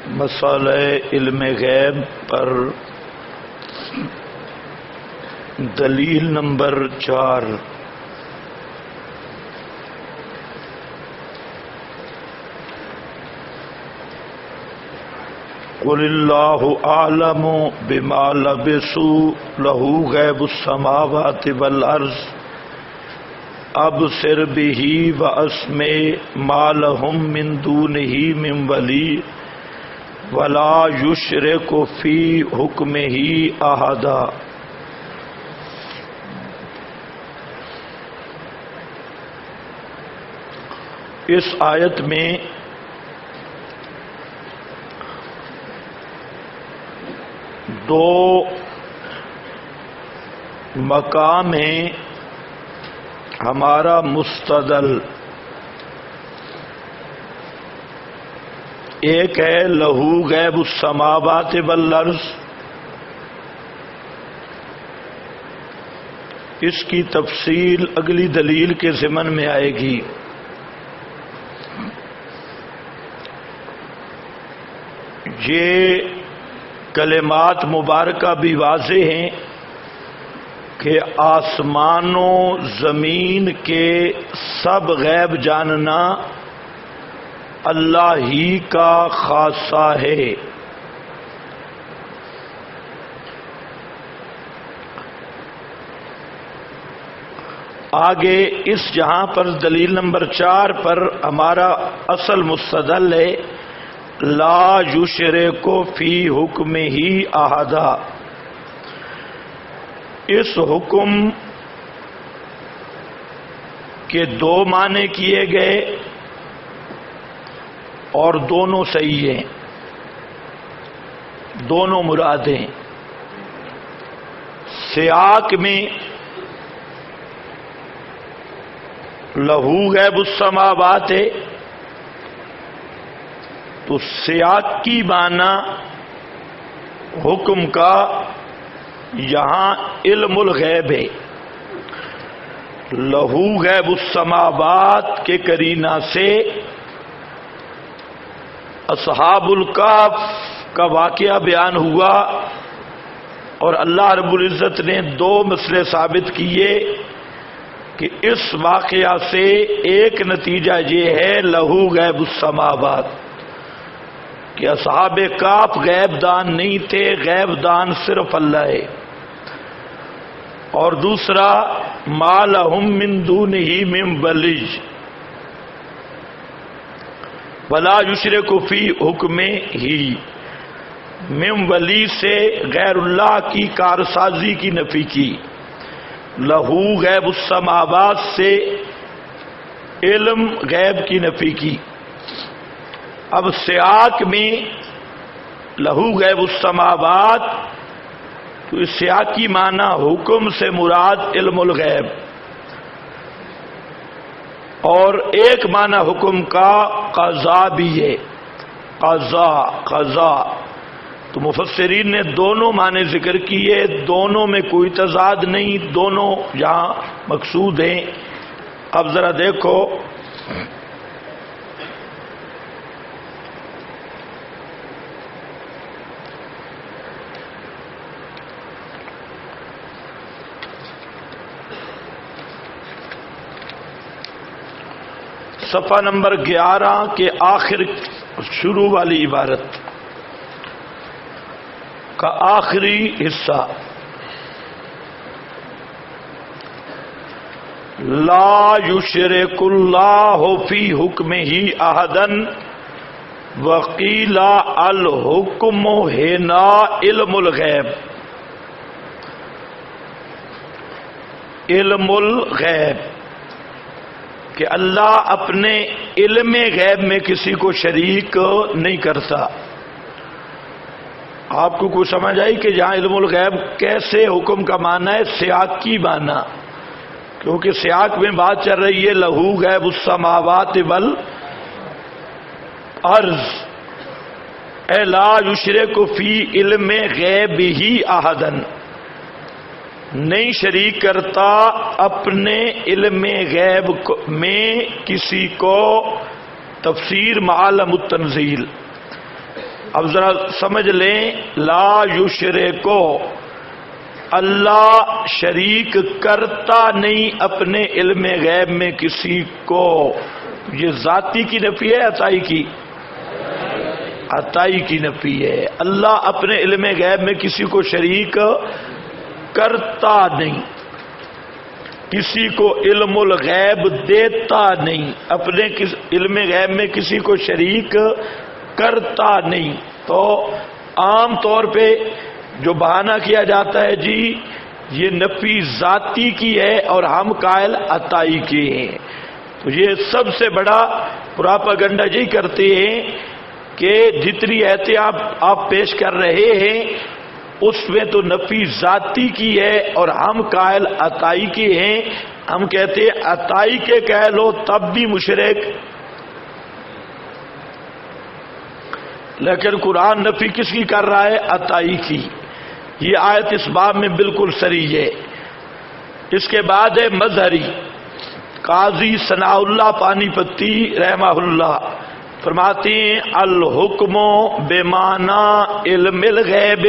مسئلہ علم غیب پر دلیل نمبر 4۔ قل اللہ اعلم بما لبثوا لہ غیب السماوات والارض ابصر بہ واسمع ما لہم من دونہ من ولی ولا یشرک فی حکمہ احدا۔ اس آیت میں دو مقام ہیں ہمارا مستدل۔ ایک ہے لہو غیب السماوات والارض، اس کی تفصیل اگلی دلیل کے ضمن میں آئے گی۔ یہ کلمات مبارکہ بھی واضح ہیں کہ آسمان و زمین کے سب غیب جاننا اللہ ہی کا خاصہ ہے۔ آگے اس جہاں پر دلیل نمبر 4 پر ہمارا اصل مستدل ہے لا یشرک فی حکمہ احدا۔ اس حکم کے دو معنی کیے گئے اور دونوں صحیح ہیں، دونوں مرادیں۔ سیاق میں لہو غیب السماوات ہے تو سیاق کی معنی حکم کا یہاں علم الغیب ہے۔ لہو غیب السماوات کے قرینہ سے اصحاب الکہف کا واقعہ بیان ہوا اور اللہ رب العزت نے دو مسئلے ثابت کیے کہ اس واقعہ سے ایک نتیجہ یہ ہے لہو غیب السماوات کہ اصحاب کہف غیب دان نہیں تھے، غیب دان صرف اللہ ہے۔ اور دوسرا ما لہم من دونہ من ولی ولا یشرک فی حکمہ من ولی سے غیر اللہ کی کارسازی کی نفی کی، لہو غیب السماوات سے علم غیب کی نفی کی۔ اب سیاق میں لہو غیب السماوات تو اس سیاق کی معنی حکم سے مراد علم الغیب، اور ایک معنی حکم کا قضا بھی ہے، قضا۔ تو مفسرین نے دونوں معنی ذکر کیے، دونوں میں کوئی تضاد نہیں، دونوں یہاں مقصود ہیں۔ اب ذرا دیکھو صفحہ نمبر 11 کے آخر شروع والی عبارت کا آخری حصہ لا یشرک اللہ فی حکمہ احدا وقیل الحکم ہنا علم الغیب۔ علم الغیب کہ اللہ اپنے علم غیب میں کسی کو شریک نہیں کرتا۔ آپ کو کوئی سمجھ آئی کہ جہاں علم الغیب کیسے حکم کا معنی ہے سیاق کی معنی، کیونکہ سیاق میں بات چل رہی ہے لہو غیب السماوات والارض، اے لا یشرک فی علم غیبہ احدا، نہیں شریک کرتا اپنے علم غیب میں کسی کو، تفسیر معالم التنزیل۔ اب ذرا سمجھ لیں، لا یشرکو، اللہ شریک کرتا نہیں اپنے علم غیب میں کسی کو. یہ ذاتی کی نفی ہے، عطائی کی؟ عطائی کی نفی ہے. اللہ اپنے علم غیب میں کسی کو شریک کرتا نہیں، کسی کو علم الغیب دیتا نہیں، اپنے علم غیب میں کسی کو شریک کرتا نہیں. تو عام طور پہ جو بہانہ کیا جاتا ہے جی یہ نفی ذاتی کی ہے اور ہم قائل عطائی کے ہیں. تو یہ سب سے بڑا پراپاگنڈا یہی کرتے ہیں کہ جتنی احتیاط آپ پیش کر رہے ہیں اس میں تو نفی ذاتی کی ہے اور ہم قائل عطائی کے ہیں. ہم کہتے ہیں عطائی کے کہہ لو تب بھی مشرک، لیکن قرآن نفی کس کی کر رہا ہے؟ عطائی کی. یہ آیت اس باب میں بالکل صریح ہے. اس کے بعد ہے مظہری. قاضی ثناء اللہ پانی پتی رحمہ اللہ فرماتے ہیں الحکم بمعنی علم الغیب.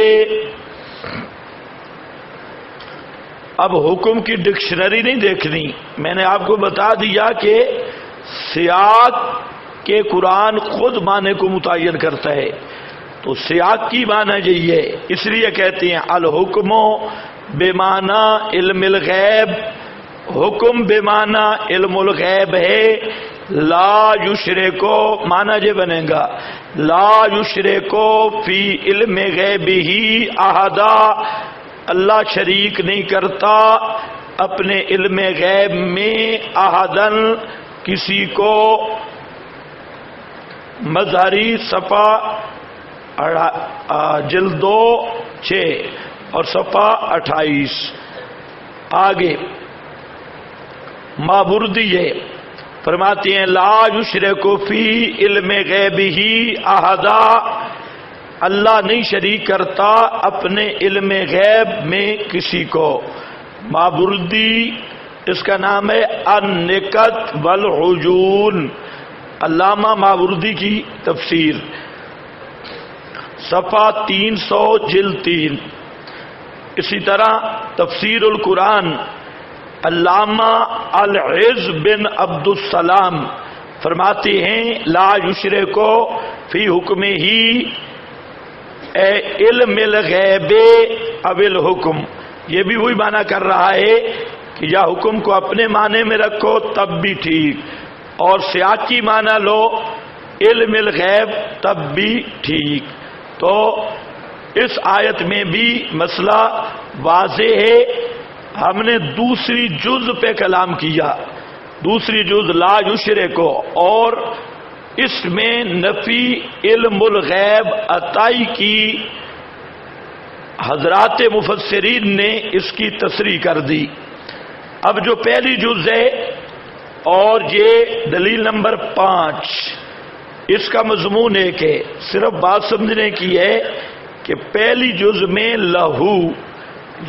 اب حکم کی ڈکشنری نہیں دیکھنی، میں نے آپ کو بتا دیا کہ سیاق کے قرآن خود معنی کو متعین کرتا ہے. تو سیاق کی معنی یہی ہے، اس لیے کہتے ہیں الحکم بمعنی علم الغیب. حکم بمعنی علم الغیب ہے. لا یشرکو معنی یہ بنے گا لا یشرکو فی علم غیبہ احدا، اللہ شریک نہیں کرتا اپنے علم غیب میں احدن کسی کو. مظہری صفحہ جلد 6 اور صفحہ 28. آگے ماوردی ہے، فرماتے ہیں لا یشرک فی علم غیبہ احدا، اللہ نہیں شریک کرتا اپنے علم غیب میں کسی کو. ماوردی اس کا نام ہے النکت والعجون، علامہ ماوردی کی تفسیر، صفحہ 300 جلد 3. اسی طرح تفسیر القرآن علامہ العز بن عبد السلام فرماتے ہیں لا یشرکو فی حکم ہی اے علم الغیب او الحکم. یہ بھی وہی معنی کر رہا ہے کہ یا حکم کو اپنے معنی میں رکھو تب بھی ٹھیک، اور سیاقی معنی لو علم الغیب تب بھی ٹھیک. تو اس آیت میں بھی مسئلہ واضح ہے. ہم نے دوسری جز پہ کلام کیا، دوسری جز لا یشرکو، اور اس میں نفی علم الغیب عطائی کی حضرات مفسرین نے اس کی تصریح کر دی. اب جو پہلی جز ہے اور یہ دلیل نمبر 5، اس کا مضمون ایک ہے، صرف بات سمجھنے کی ہے کہ پہلی جز میں لہو،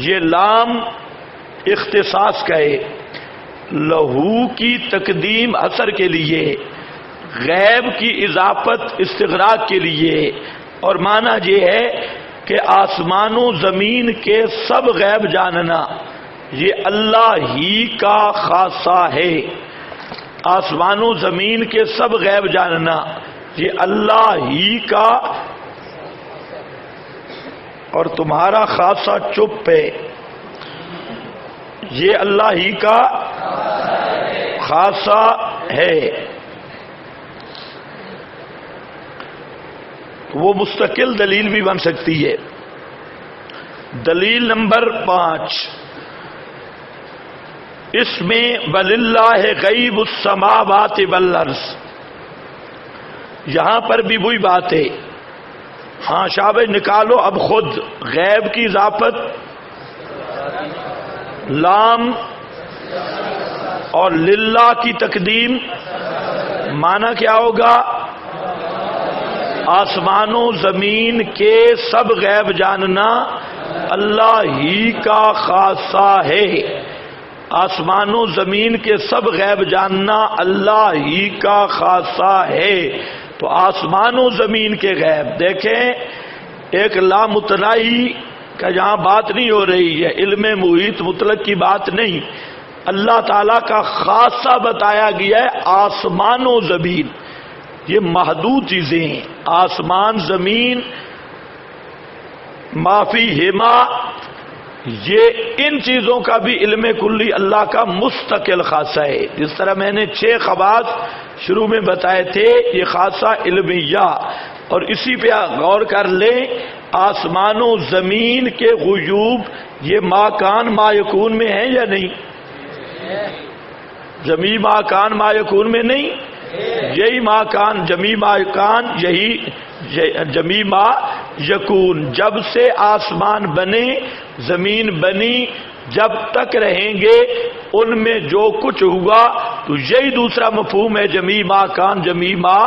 یہ لام اختصاص کا ہے، لہو کی تقدیم اثر کے لیے، غیب کی اضافت استغراق کے لیے، اور معنی یہ ہے کہ آسمان و زمین کے سب غیب جاننا یہ اللہ ہی کا خاصہ ہے. آسمان و زمین کے سب غیب جاننا یہ اللہ ہی کا، اور تمہارا خاصہ چپ ہے، یہ اللہ ہی کا خاصہ ہے. وہ مستقل دلیل بھی بن سکتی ہے. دلیل نمبر 5، اس میں وَلِلَّهِ غیب السماوات والارض، یہاں پر بھی وہی بات ہے. ہاں شابہ نکالو اب خود غیب کی اضافت لام اور للہ کی تقدیم، معنی کیا ہوگا؟ آسمان و زمین کے سب غیب جاننا اللہ ہی کا خاصہ ہے. آسمان و زمین کے سب غیب جاننا اللہ ہی کا خاصہ ہے. تو آسمان و زمین کے غیب دیکھیں، ایک لامتناہی کا یہاں بات نہیں ہو رہی ہے، علم محیط مطلق کی بات نہیں، اللہ تعالیٰ کا خاصہ بتایا گیا ہے آسمان و زمین، یہ محدود چیزیں ہیں، آسمان زمین معافی ہما، یہ ان چیزوں کا بھی علم کلی اللہ کا مستقل خاصہ ہے۔ جس طرح میں نے 6 خواص شروع میں بتائے تھے، یہ خاصہ علمیہ، اور اسی پہ غور کر لیں، آسمان و زمین کے غیوب یہ ما کان ما یکون میں ہیں یا نہیں؟ جمی ما کان ما یکون میں نہیں، یہی ما کان جمی ما کان، یہی جمی ما یکون، جب سے آسمان بنے زمین بنی جب تک رہیں گے ان میں جو کچھ ہوا، تو یہی دوسرا مفہوم ہے جمی ما کان جمی ما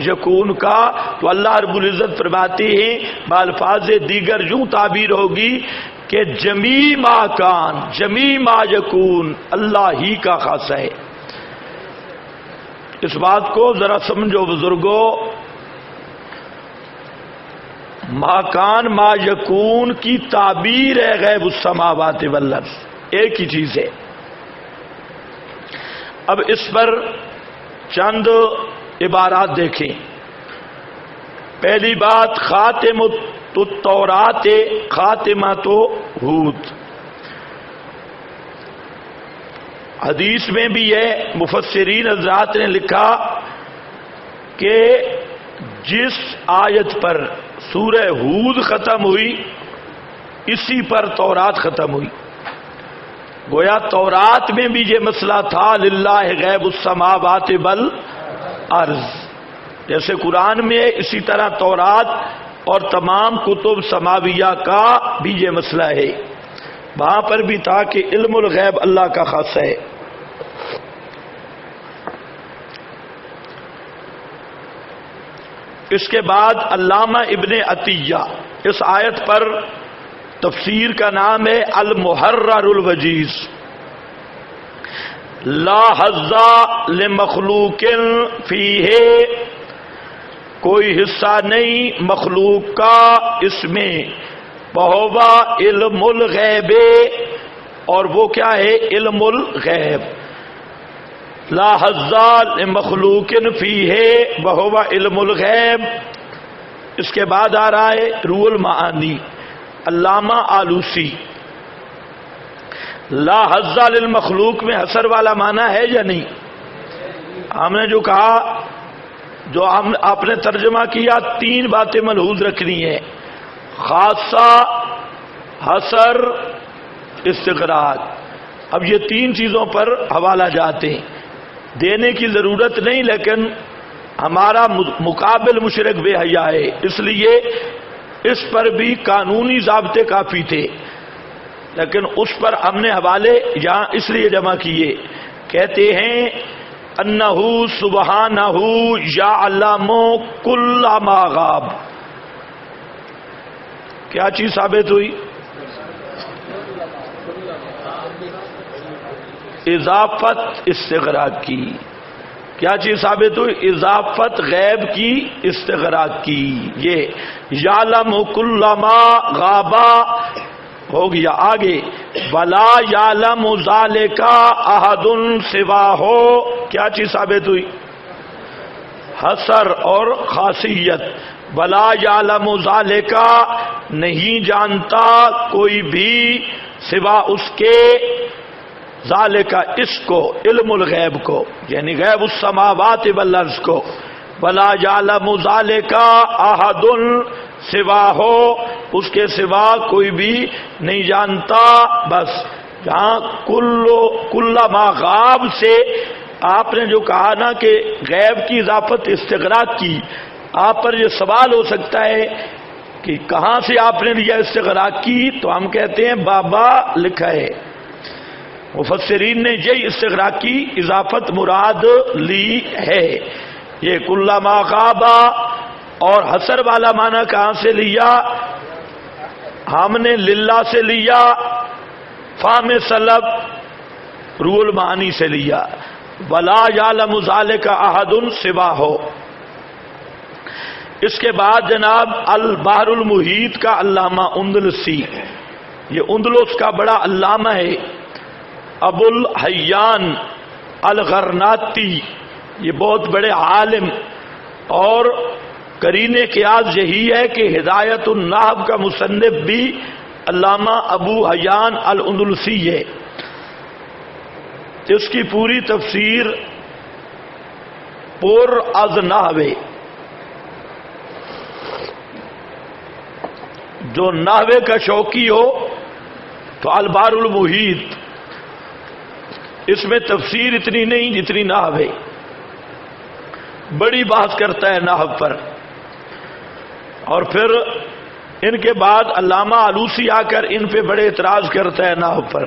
یکون کا۔ تو اللہ رب العزت فرماتے ہیں بالفاظ دیگر یوں تعبیر ہوگی کہ جمی ما کان جمی ما یکون اللہ ہی کا خاصہ ہے۔ اس بات کو ذرا سمجھو بزرگوں، ما کان ما یکون کی تعبیر ہے غیب السماوات والارض، ایک ہی چیز ہے۔ اب اس پر چند عبارات دیکھیں۔ پہلی بات خاتم التورات خاتمۃ ہود، حدیث میں بھی ہے، مفسرین حضرات نے لکھا کہ جس آیت پر سورہ ہود ختم ہوئی اسی پر تورات ختم ہوئی۔ گویا تورات میں بھی یہ مسئلہ تھا للہ غیب السماوات والارض، جیسے قرآن میں اسی طرح تورات اور تمام کتب سماویہ کا بھی یہ مسئلہ ہے، وہاں پر بھی تھا کہ علم الغیب اللہ کا خاصہ ہے۔ اس کے بعد علامہ ابن عطیہ اس آیت پر تفسیر کا نام ہے المحرر الوجیز، لا حظ لمخلوق فیہ، کوئی حصہ نہیں مخلوق کا اس میں، وہو علم الغیب، اور وہ کیا ہے علم الغیب، لا حظ لمخلوق فیہ وہو علم الغیب۔ اس کے بعد آ رہا ہے روح المعانی علامہ آلوسی، لا حظ للمخلوق میں حصر والا معنی ہے یا نہیں؟ ہم نے جو کہا، جو آپ نے ترجمہ کیا، 3 باتیں ملحوظ رکھنی ہے، خاصہ، حصر، استغراق۔ اب یہ 3 چیزوں پر حوالہ جاتے ہیں، دینے کی ضرورت نہیں، لیکن ہمارا مقابل مشرک بے حیا ہے، اس لیے اس پر بھی قانونی ضابطے کافی تھے، لیکن اس پر ہم نے حوالے یہاں اس لیے جمع کیے۔ کہتے ہیں انہ سبحانہ یعلم کل ما غاب، کیا چیز ثابت ہوئی؟ اضافت استغراق کی۔ کیا چیز ثابت ہوئی؟ اضافت غیب کی استغراق کی۔ یہ یعلم کل ما غابا ہو گیا۔ آگے ولا یعلم ذالک احد سواہ، کیا چیز ثابت ہوئی؟ حصر اور خاصیت، ولا یعلم ذالک، نہیں جانتا کوئی بھی سوا اس کے، ذالک اس کو، علم الغیب کو، یعنی غیب السماوات والارض کو، ولا یعلم ذالک احد سواہ، اس کے سوا کوئی بھی نہیں جانتا۔ بس جہاں کل ما غاب سے آپ نے جو کہا نا کہ غیب کی اضافت استغراق کی، آپ پر یہ سوال ہو سکتا ہے کہ کہاں سے آپ نے لیا استغراق کی، تو ہم کہتے ہیں بابا لکھا ہے، مفسرین نے یہی استغراق کی اضافت مراد لی ہے۔ یہ کل ما غابا اور حصر والا معنی کہاں سے لیا؟ ہم نے للہ سے لیا، فام سلب روح المعانی سے لیا، ولا یعلم ذالک احد سواہ، اس کے بعد جناب البحر المحیط کا علامہ اندلسی، یہ اندلس کا بڑا علامہ ہے، ابو الحیان الغرناطی، یہ بہت بڑے عالم، اور قرینِ قیاس یہی ہے کہ ہدایت النحو کا مصنف بھی علامہ ابو حیان الاندلسی ہے۔ اس کی پوری تفسیر پر از نحو ہے، جو نحوے کا شوقی ہو تو البحر المحیط، اس میں تفسیر اتنی نہیں جتنی نحو ہے، بڑی بحث کرتا ہے نحو پر۔ اور پھر ان کے بعد علامہ آلوسی آ کر ان پہ بڑے اعتراض کرتا ہے نحو پر۔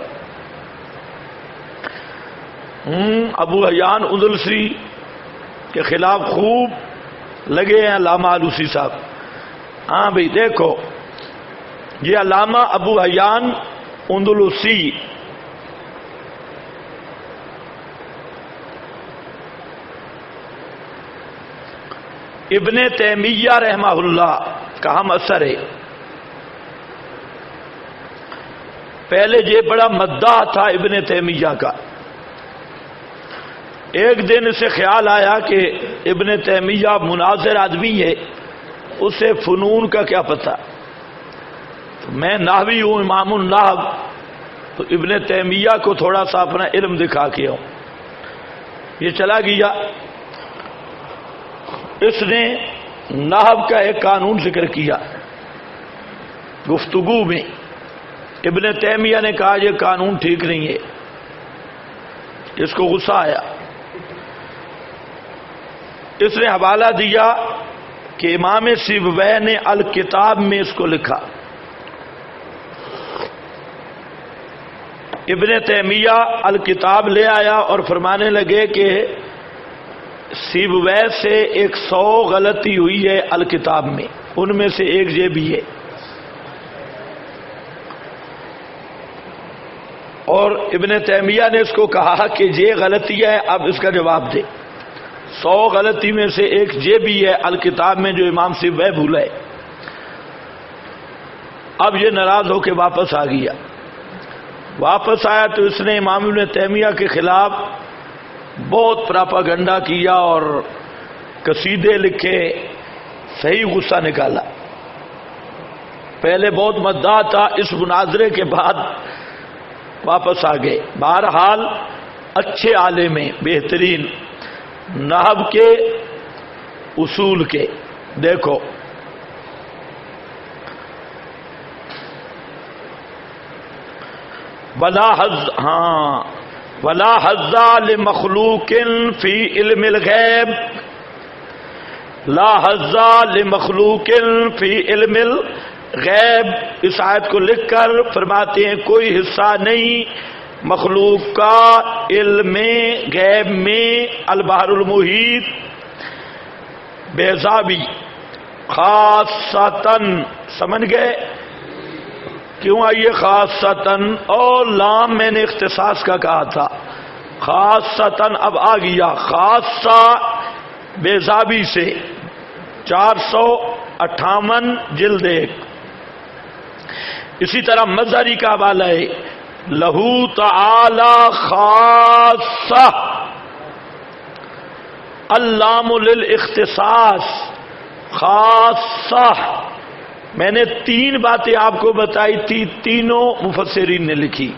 ابو حیان اندلسی کے خلاف خوب لگے ہیں علامہ آلوسی صاحب۔ ہاں بھئی دیکھو، یہ علامہ ابو حیان اندلسی ابن تیمیہ رحمہ اللہ کا ہم اثر ہے۔ پہلے یہ بڑا مداح تھا ابن تیمیہ کا۔ ایک دن اسے خیال آیا کہ ابن تیمیہ مناظر آدمی ہے، اسے فنون کا کیا پتہ، تو میں نحوی ہوں، امام النحو، تو ابن تیمیہ کو تھوڑا سا اپنا علم دکھا کے آؤں۔ یہ چلا گیا، اس نے نحو کا ایک قانون ذکر کیا گفتگو میں۔ ابن تیمیہ نے کہا یہ قانون ٹھیک نہیں ہے، اس کو غصہ آیا۔ اس نے حوالہ دیا کہ امام سیبویہ نے الکتاب میں اس کو لکھا۔ ابن تیمیہ الکتاب لے آیا اور فرمانے لگے کہ سیبویہ سے 100 غلطی ہوئی ہے الکتاب میں، ان میں سے ایک یہ بھی ہے۔ اور ابن تیمیہ نے اس کو کہا کہ یہ غلطی ہے، اب اس کا جواب دے۔ 100 غلطی میں سے ایک یہ بھی ہے الکتاب میں جو امام سیبویہ بھولا ہے۔ اب یہ ناراض ہو کے واپس آ گیا۔ واپس آیا تو اس نے امام ابن تیمیہ کے خلاف بہت پراپاگنڈا کیا اور قصیدے لکھے، صحیح غصہ نکالا۔ پہلے بہت مداح تھا، اس مناظرے کے بعد واپس آ گئے۔ بہرحال اچھے عالم ہیں، بہترین نحو کے اصول کے۔ دیکھو ولا حظ لمخلوق فی علم الغیب، لا حظ لمخلوق فی علم الغیب، اس آیت کو لکھ کر فرماتے ہیں کوئی حصہ نہیں مخلوق کا علم غیب میں، البحر المحیط بیضابی خاصتاً، سمجھ گئے کیوں آئیے خاصتاً؟ اور لام میں نے اختصاص کا کہا تھا، خاصتاً اب آ گیا خاصہ بیضابی سے، 458 جلد 1۔ اسی طرح مظہری کا حوالہ ہے، لہو تعالی خاصہ، اللام للاختصاص خاصہ۔ میں نے 3 باتیں آپ کو بتائی تھی، تینوں مفسرین نے لکھی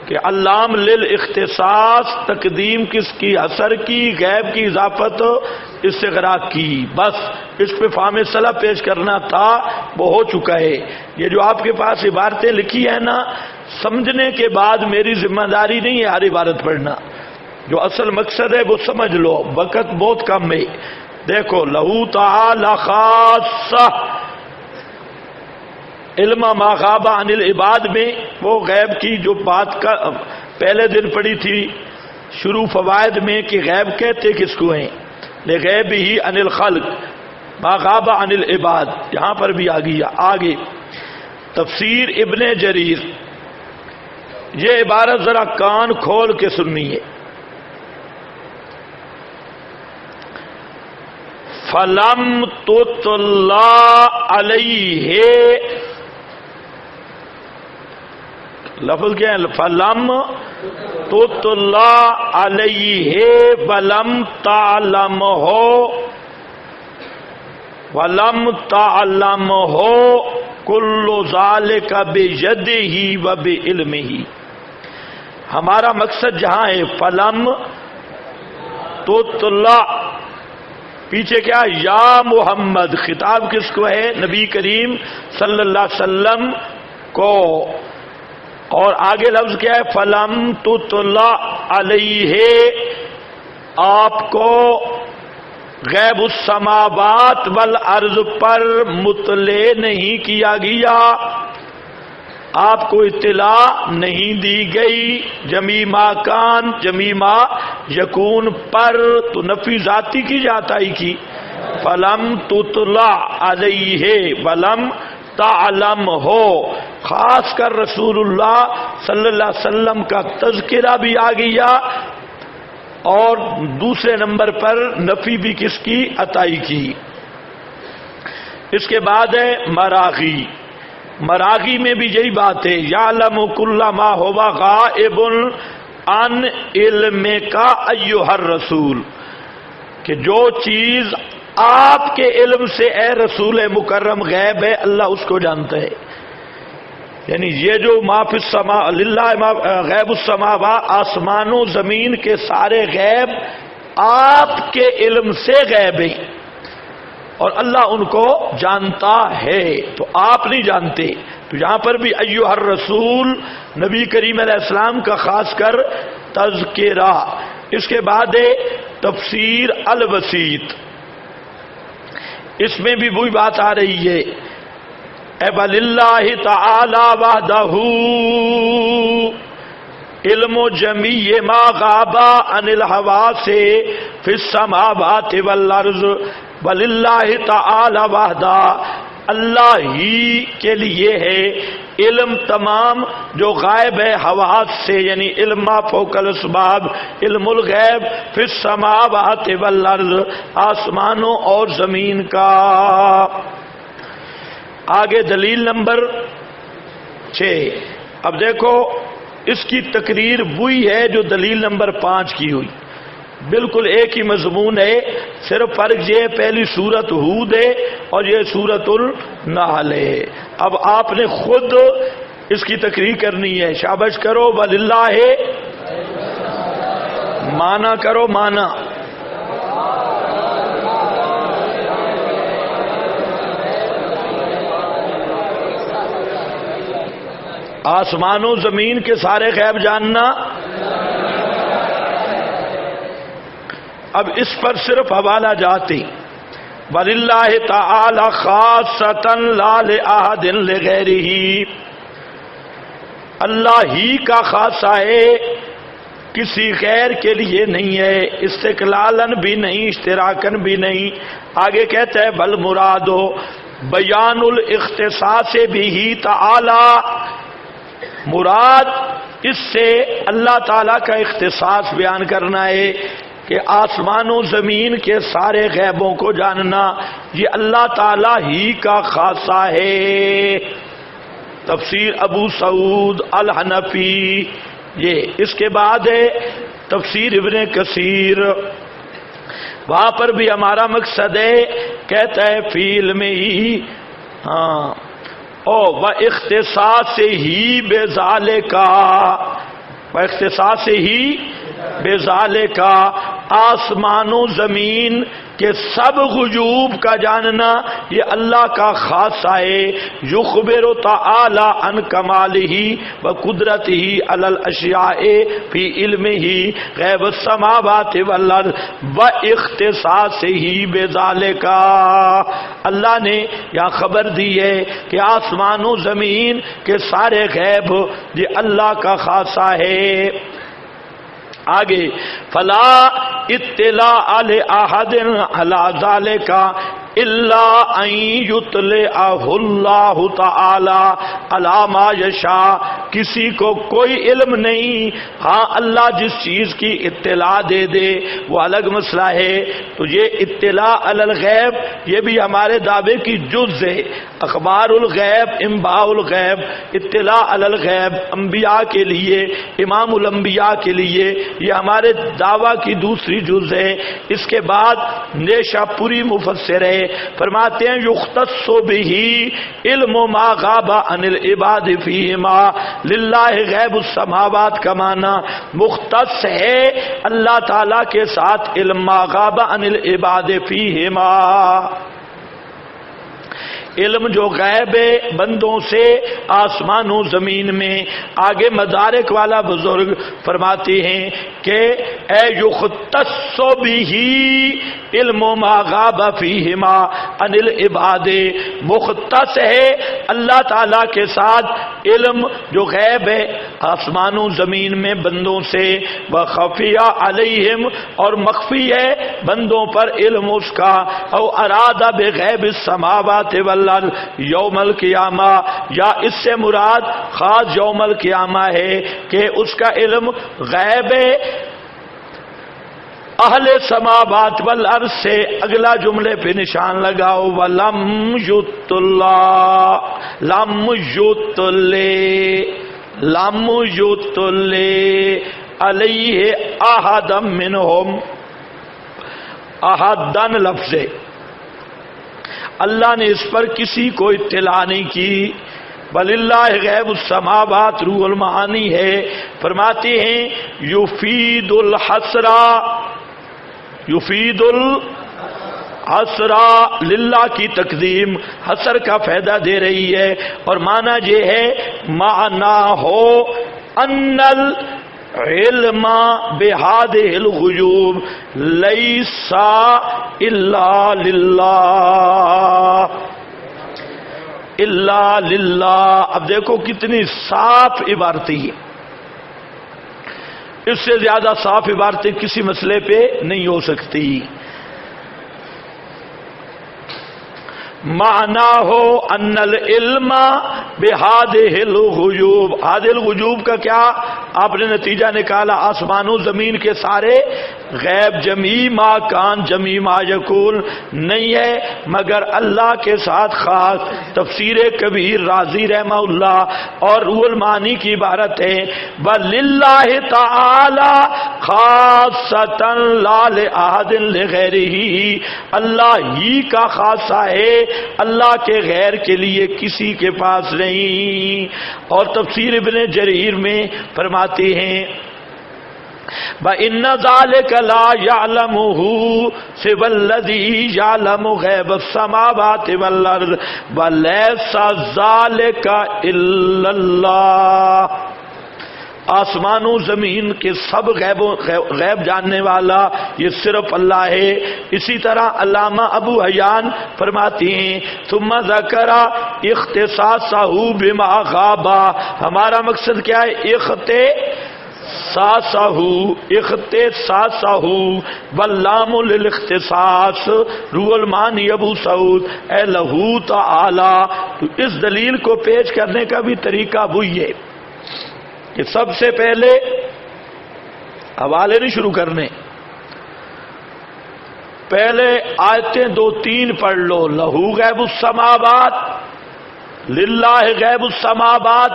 کہ اللام للاختصاص، تقدیم کس کی؟ حصر کی، غیب کی اضافت استغراق کی، بس اس پہ فہم سلف پیش کرنا تھا، وہ ہو چکا ہے۔ یہ جو آپ کے پاس عبارتیں لکھی ہیں نا، سمجھنے کے بعد میری ذمہ داری نہیں ہے ہر عبارت پڑھنا، جو اصل مقصد ہے وہ سمجھ لو، وقت بہت کم ہے۔ دیکھو لہو تعالی خاصہ، علم ما غاب عن العباد میں وہ غیب کی جو بات کا پہلے دن پڑھی تھی شروع فوائد میں کہ غیب کہتے کس کو ہیں، لغیب ہی عن الخلق ما غاب عن العباد، یہاں پر بھی آ گیا۔ آگے تفسیر ابن جریر، یہ عبارت ذرا کان کھول کے سننی ہے۔ فلم تطلع علیہ، لفظ کیا ہے؟ فلم تطلع علیہ ولم تعلم ہو، ولم تعلم ہو کل ذالک بیدہ و بعلمہ۔ ہمارا مقصد جہاں ہے فلم تطلع، پیچھے کیا یا محمد، خطاب کس کو ہے؟ نبی کریم صلی اللہ علیہ وسلم کو، اور آگے لفظ کیا ہے؟ فلم تطلع علیہ، آپ کو غیب السماوات والارض پر مطلع نہیں کیا گیا، آپ کو اطلاع نہیں دی گئی جمیع ما کان جمیع ما یکون پر، تو نفی ذاتی کی جاتائی کی، فلم تطلع علیہ ولم تعلم ہو، خاص کر رسول اللہ صلی اللہ علیہ وسلم کا تذکرہ بھی آ گیا، اور دوسرے نمبر پر نفی بھی کس کی؟ عطائی کی۔ اس کے بعد ہے مراغی، مراغی میں بھی یہی بات ہے، یعلم کل ما هو غائب عن علم کا ایھا الرسول، کہ جو چیز آپ کے علم سے اے رسول مکرم غیب ہے، اللہ اس کو جانتا ہے۔ یعنی یہ جو ما فی السماء للہ غیب السماوات، آسمان و زمین کے سارے غیب آپ کے علم سے غیب ہیں، اور اللہ ان کو جانتا ہے، تو آپ نہیں جانتے۔ تو یہاں پر بھی ایھا الرسول نبی کریم علیہ السلام کا خاص کر تذکرہ۔ اس کے بعد ہے تفسیر الوسیط، اس میں بھی وہی بات آ رہی ہے، اے بللہ تعالی وحدہ علم جمیع ما غاب عن الحواس فی السماوات والارض، وللہ تعالی وحدہ، اللہ ہی کے لیے ہے علم تمام جو غائب ہے حواس سے، یعنی علم ما فوق الاسباب، علم الغیب فی السماوات والارض، آسمانوں اور زمین کا۔ آگے دلیل نمبر 6، اب دیکھو اس کی تقریر وہی ہے جو دلیل نمبر 5 کی ہوئی، بالکل ایک ہی مضمون ہے، صرف فرق یہ پہلی سورت ہود ہے اور یہ سورت النحل ہے۔ اب آپ نے خود اس کی تقریر کرنی ہے، شابش کرو، وللہ مانا کرو، مانا آسمان و زمین کے سارے غیب جاننا۔ اب اس پر صرف حوالہ جاتی، وَلِلَّهِ تَعَالَى خَاصَّةً لَا لِأَحَدٍ لِغَيْرِهِ، اللہ ہی کا خاصہ ہے، کسی غیر کے لیے نہیں ہے، استقلالن بھی نہیں، اشتراکن بھی نہیں۔ آگے کہتا ہے بل مرادو بیان الاختصاص بھی تعالی، مراد اس سے اللہ تعالیٰ کا اختصاص بیان کرنا ہے کہ آسمان و زمین کے سارے غیبوں کو جاننا یہ اللہ تعالیٰ ہی کا خاصہ ہے۔ تفسیر ابو سعود الحنفی یہ۔ اس کے بعد ہے تفسیر ابن کثیر، وہاں پر بھی ہمارا مقصد ہے، کہتا ہے فی علم ہی، ہاں او و اختصاص ہی بے ذالکا، و اختصاص ہی بے ذالکا، آسمان و زمین کہ سب غیوب کا جاننا یہ اللہ کا خاصہ ہے۔ یخبر تعالی عن کمالہ و قدرتہ علی الاشیاء فی علمہ غیب السماوات والارض و اختصاصہ بذالک، اللہ نے یہاں خبر دی ہے کہ آسمان و زمین کے سارے غیب یہ اللہ کا خاصہ ہے۔ آگے فلا اطلاع علی احد علی ذالک الا ان یطلعہ اللہ تعالی علی ما یشاء کسی کو کوئی علم نہیں. ہاں اللہ جس چیز کی اطلاع دے دے وہ الگ مسئلہ ہے. تو یہ اطلاع علی الغیب یہ بھی ہمارے دعوے کی جز ہے. اخبار الغیب، انباء الغیب، اطلاع علی الغیب انبیاء کے لیے، امام الانبیاء کے لیے یہ ہمارے دعویٰ کی دوسری جز ہے. اس کے بعد نیشا پوری مفسر ہے، فرماتے ہیں یختص بہ علم ما غاب عن العباد فیہما. للہ غیب السماوات کا معنی مختص ہے اللہ تعالی کے ساتھ علم ما غاب عن العباد فیہما، علم جو غیب ہے بندوں سے آسمان و زمین میں. آگے مدارک والا بزرگ فرماتے ہیں کہ اے یختص بہ علم ما غاب فیہما عن العباد، مختص ہے اللہ تعالی کے ساتھ علم جو غیب ہے آسمان و زمین میں بندوں سے. وخفیہ علیہم، اور مخفی ہے بندوں پر علم اس کا. او ارادہ بغیب السماوات والارض یوم القیامہ، یا اس سے مراد خاص یوم القیامہ ہے کہ اس کا علم غیب ہے اہل سماوات والارض سے. اگلا جملے پہ نشان لگاؤ، ولم یطلع، لم یطلع، لم یطلع علیہ احد منہم. احدن لفظ ہے، اللہ نے اس پر کسی کو اطلاع نہیں کی. وللہ غیب السماوات روح المعانی ہے. فرماتے ہیں یفید الحسرہ، یفید الحسر، للہ کی تقدیم حسر کا فائدہ دے رہی ہے. اور معنی یہ ہے معنی ہو ان العلم بہذہ الغیوب لیس الا للہ، الا للہ. اب دیکھو کتنی صاف عبارتی ہے، اس سے زیادہ صاف عبارتیں کسی مسئلے پہ نہیں ہو سکتی. معنی ہو ان العلم بہذہ الغیوب. ہذہ الغیوب کا کیا آپ نے نتیجہ نکالا؟ آسمان و زمین کے سارے غیب، جمی ما کان جمی ما یکون نہیں ہے مگر اللہ کے ساتھ خاص. تفسیر کبیر رازی رحمہ اللہ اور روح المعانی کی عبارت ہے وَلِلَّهِ تَعَالَى خاصۃً لَا لِأَحَدٍ لِغَیرِهِ، اللہ ہی کا خاصہ ہے، اللہ کے غیر کے لیے کسی کے پاس نہیں. اور تفسیر ابن جریر میں فرماتے ہیں وَإِنَّ ذَلِكَ لَا يَعْلَمُهُ سِوَى الَّذِي يَعْلَمُ غَيْبَ السَّمَاوَاتِ وَالْأَرْضِ وَلَيْسَ ذَلِكَ إِلَّا اللَّهُ. آسمان و زمین کے سب غیب جاننے والا یہ صرف اللہ ہے. اسی طرح علامہ ابو حیان فرماتے ہیں ثم ذکر اختصاصہ بما غاب. ہمارا مقصد کیا ہے؟ اختصاصہ واللام للاختصاص. روح المعانی ابو سعود اے لہو تعالی. تو اس دلیل کو پیش کرنے کا بھی طریقہ وہی ہے کہ سب سے پہلے حوالے نہیں شروع کرنے، پہلے آیتیں 2-3 پڑھ لو. لہو غیب السماوات، للہ غیب السماوات،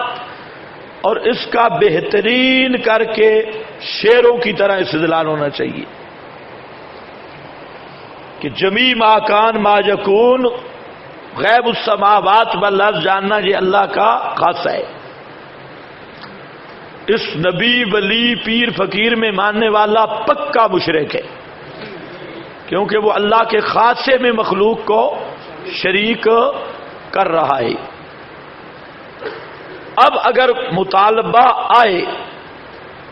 اور اس کا بہترین کر کے شعروں کی طرح استدلال ہونا چاہیے کہ جمی ما کان ما یکون، غیب السماوات والارض جاننا یہ اللہ کا خاصہ ہے. اس نبی ولی پیر فقیر میں ماننے والا پکا مشرک ہے، کیونکہ وہ اللہ کے خاصے میں مخلوق کو شریک کر رہا ہے. اب اگر مطالبہ آئے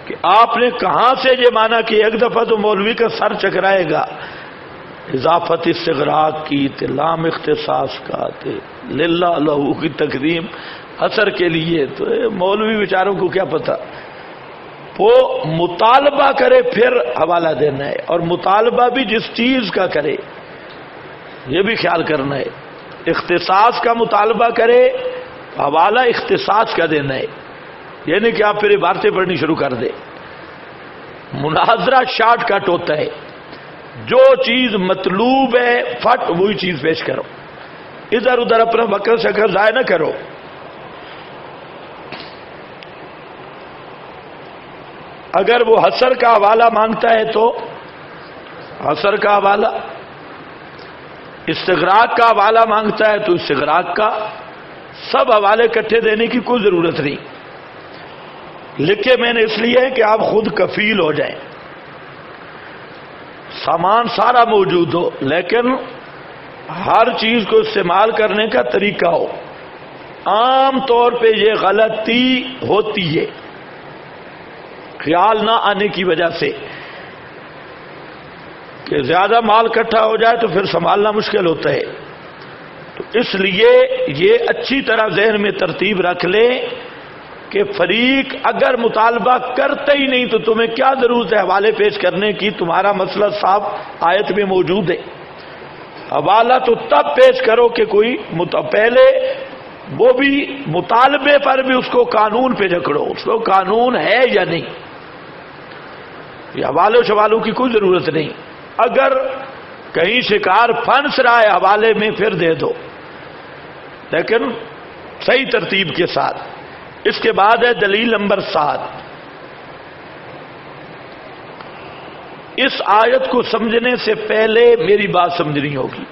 کہ آپ نے کہاں سے یہ مانا کہ ایک دفعہ تو مولوی کا سر چکرائے گا، اضافت استغراق کی تھے، لام اختصاص کا تھے، للہ لہو کی تقدیم اثر کے لیے، تو مولوی بیچاروں کو کیا پتا. وہ مطالبہ کرے پھر حوالہ دینا ہے، اور مطالبہ بھی جس چیز کا کرے یہ بھی خیال کرنا ہے. اختصاص کا مطالبہ کرے، حوالہ اختصاص کا دینا ہے. یعنی کہ آپ پھر عبارتیں پڑھنی شروع کر دیں. مناظرہ شارٹ کٹ ہوتا ہے، جو چیز مطلوب ہے فٹ وہی چیز پیش کرو، ادھر ادھر اپنا وقت شکر ضائع نہ کرو. اگر وہ حسر کا حوالہ مانگتا ہے تو حسر کا حوالہ، استغراق کا حوالہ مانگتا ہے تو استغراق کا، سب حوالے اکٹھے دینے کی کوئی ضرورت نہیں. لکھے میں نے اس لیے ہے کہ آپ خود کفیل ہو جائیں، سامان سارا موجود ہو لیکن ہر چیز کو استعمال کرنے کا طریقہ ہو. عام طور پہ یہ غلطی ہوتی ہے خیال نہ آنے کی وجہ سے کہ زیادہ مال اکٹھا ہو جائے تو پھر سنبھالنا مشکل ہوتا ہے. تو اس لیے یہ اچھی طرح ذہن میں ترتیب رکھ لیں کہ فریق اگر مطالبہ کرتے ہی نہیں تو تمہیں کیا ضرورت ہے حوالے پیش کرنے کی، تمہارا مسئلہ صاف آیت میں موجود ہے. حوالہ تو تب پیش کرو کہ کوئی پہلے وہ بھی مطالبے پر بھی اس کو قانون پہ جکڑو، اس کو قانون ہے یا نہیں. یہ حوالوں شوالوں کی کوئی ضرورت نہیں. اگر کہیں شکار پھنس رہا ہے حوالے میں پھر دے دو، لیکن صحیح ترتیب کے ساتھ. اس کے بعد ہے دلیل نمبر 7. اس آیت کو سمجھنے سے پہلے میری بات سمجھنی ہوگی.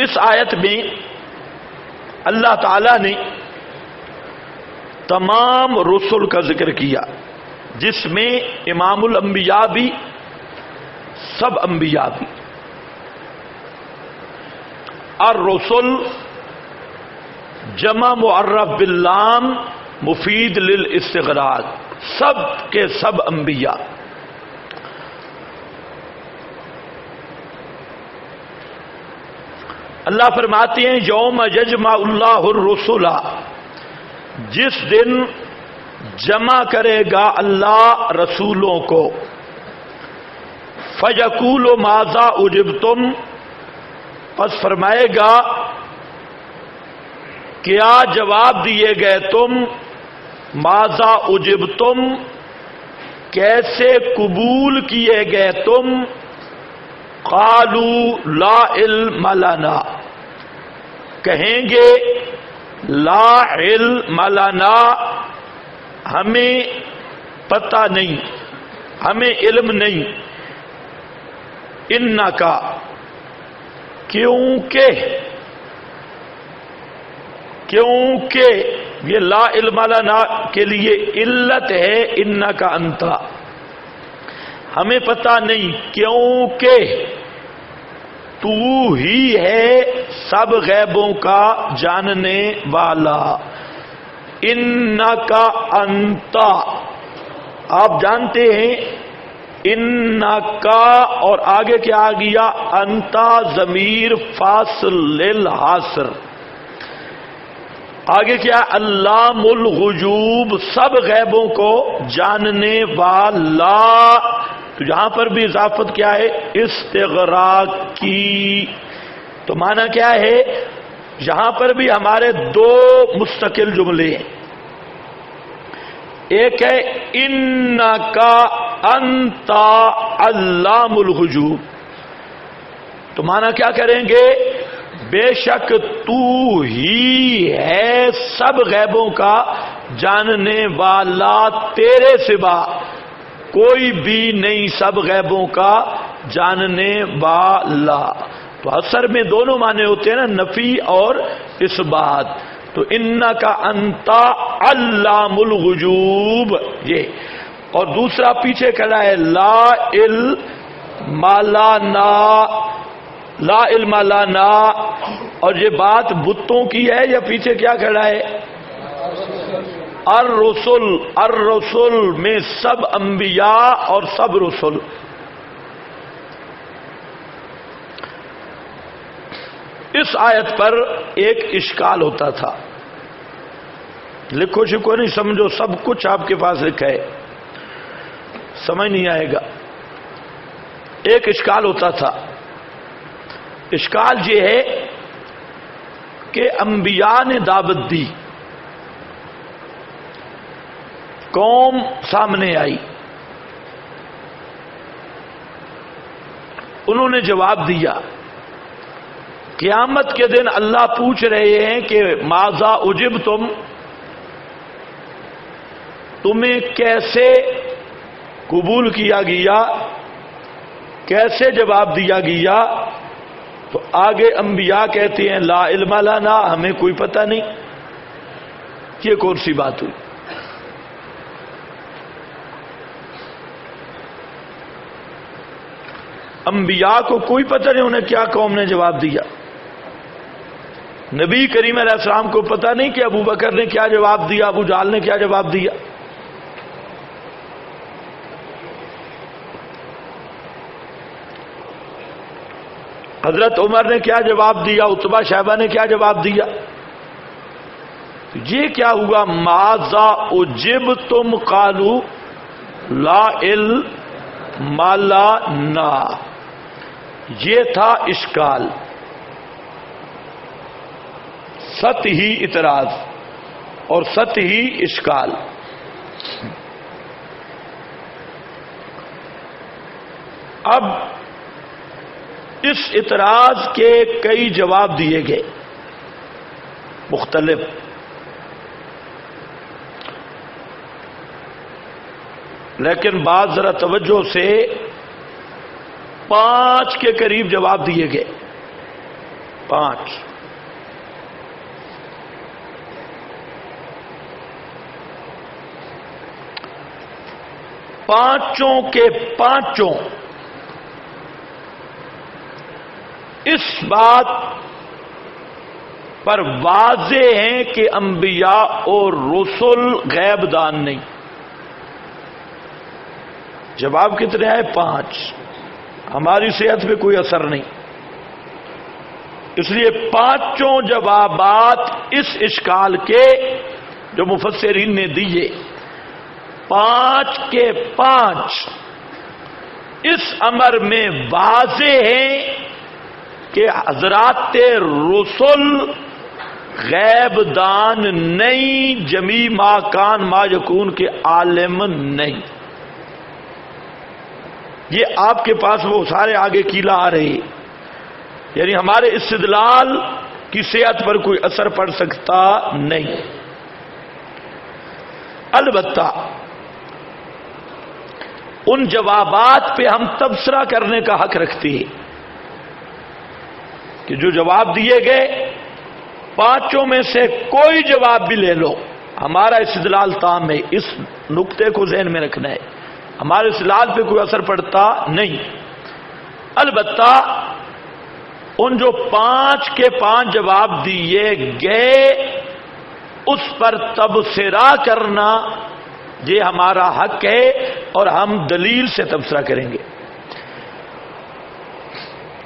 اس آیت میں اللہ تعالی نے تمام رسل کا ذکر کیا، جس میں امام الانبیاء بھی، سب انبیاء بھی. الرسل جمع معرف باللام مفید للاستغراق، سب کے سب انبیاء. اللہ فرماتے ہیں یوم یجمع اللہ الرسل، جس دن جمع کرے گا اللہ رسولوں کو. فیقول ماذا اجبتم، پس فرمائے گا کیا جواب دیے گئے تم. ماذا اجبتم، کیسے قبول کیے گئے تم. قالوا لا علم لنا، کہیں گے لا علم لنا، ہمیں پتہ نہیں، ہمیں علم نہیں. انکا، کیونکہ یہ لا علم لنا کے لیے علت ہے انکا انتا، ہمیں پتہ نہیں کیونکہ تو ہی ہے سب غیبوں کا جاننے والا. انکا انتا، آپ جانتے ہیں انکا اور آگے کیا آ گیا انتا ضمیر فاصل للحاصر. آگے کیا علام الغیوب، سب غیبوں کو جاننے والا. تو یہاں پر بھی اضافت کیا ہے استغراق کی. تو معنی کیا ہے، یہاں پر بھی ہمارے دو مستقل جملے ہیں. ایک ہے انکا انتا علام الغیوب، تو معنی کیا کریں گے، بے شک تو ہی ہے سب غیبوں کا جاننے والا، تیرے سوا کوئی بھی نہیں سب غیبوں کا جاننے والا. تو اثر میں دونوں معنی ہوتے ہیں نا، نفی اور اس بات. تو انکا انتا علام الغیوب یہ، اور دوسرا پیچھے کھڑا ہے لا علم لنا، لا علم لنا، اور یہ بات بتوں کی ہے یا پیچھے کیا کھڑا ہے الرسل. الرسل میں سب انبیاء اور سب رسل. اس آیت پر ایک اشکال ہوتا تھا لکھو شکو نہیں سمجھو، سب کچھ آپ کے پاس لکھا ہے، سمجھ نہیں آئے گا۔ ایک اشکال ہوتا تھا، اشکال یہ ہے کہ انبیاء نے دعوت دی، قوم سامنے آئی، انہوں نے جواب دیا۔ قیامت کے دن اللہ پوچھ رہے ہیں کہ ماذا اجبتم، تمہیں کیسے قبول کیا گیا، کیسے جواب دیا گیا؟ تو آگے انبیاء کہتے ہیں لا علم لنا، ہمیں کوئی پتہ نہیں۔ یہ کون سی بات ہوئی؟ انبیاء کو کوئی پتہ نہیں انہیں کیا قوم نے جواب دیا۔ نبی کریم علیہ السلام کو پتہ نہیں کہ ابو بکر نے کیا جواب دیا، ابو جہل نے کیا جواب دیا۔ حضرت عمر نے کیا جواب دیا، عتبہ شیبہ نے کیا جواب دیا۔ یہ کیا ہوا؟ ماذا اجبتم قالوا لا علم لنا، یہ تھا اشکال، سطحی اعتراض اور سطحی اشکال۔ اب اس اعتراض کے کئی جواب دیے گئے مختلف، لیکن بعض ذرا توجہ سے 5 کے قریب جواب دیے گئے، 5۔ پانچوں کے پانچوں اس بات پر واضح ہیں کہ انبیاء اور رسل غیب دان نہیں۔ جواب کتنے آئے؟ 5۔ ہماری صحت پہ کوئی اثر نہیں، اس لیے 5 جوابات اس اشکال کے جو مفسرین نے دیے، 5 کے 5 اس امر میں واضح ہیں کہ حضرات رسل غیب دان نہیں، جمی ما کان ما یکون کے عالم نہیں۔ یہ آپ کے پاس وہ سارے آگے کیلا آ رہے، یعنی ہمارے استدلال کی صحت پر کوئی اثر پڑ سکتا نہیں۔ البتہ ان جوابات پہ ہم تبصرہ کرنے کا حق رکھتے ہیں کہ جو جواب دیے گئے 5 میں سے کوئی جواب بھی لے لو، ہمارا استدلال تام ہے۔ اس نقطے کو ذہن میں رکھنا ہے، ہمارے استدلال پہ کوئی اثر پڑتا نہیں۔ البتہ ان جو 5 کے 5 جواب دیے گئے اس پر تبصرہ کرنا یہ ہمارا حق ہے، اور ہم دلیل سے تبصرہ کریں گے۔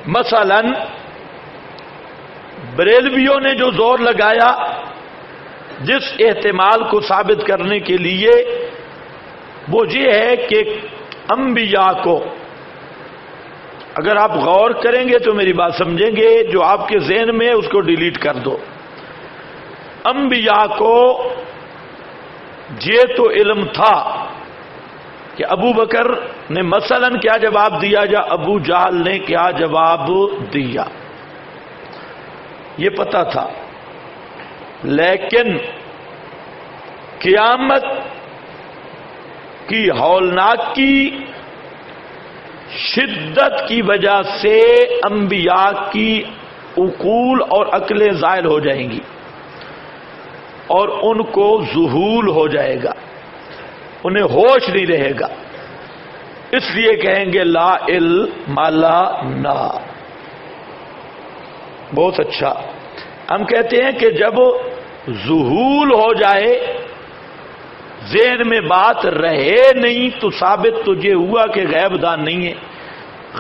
مثلا بریلویوں نے جو زور لگایا جس احتمال کو ثابت کرنے کے لیے، وہ یہ ہے کہ انبیاء کو، اگر آپ غور کریں گے تو میری بات سمجھیں گے، جو آپ کے ذہن میں ہے اس کو ڈیلیٹ کر دو۔ انبیاء کو یہ تو علم تھا کہ ابو بکر نے مثلا کیا جواب دیا یا ابو جہل نے کیا جواب دیا، یہ پتہ تھا، لیکن قیامت کی ہولناکی شدت کی وجہ سے انبیاء کی عقول اور عقلیں زائل ہو جائیں گی اور ان کو ذہول ہو جائے گا، انہیں ہوش نہیں رہے گا، اس لیے کہیں گے لا علم لنا۔ بہت اچھا، ہم کہتے ہیں کہ جب ذہول ہو جائے، ذہن میں بات رہے نہیں، تو ثابت تو یہ ہوا کہ غیب دان نہیں ہے۔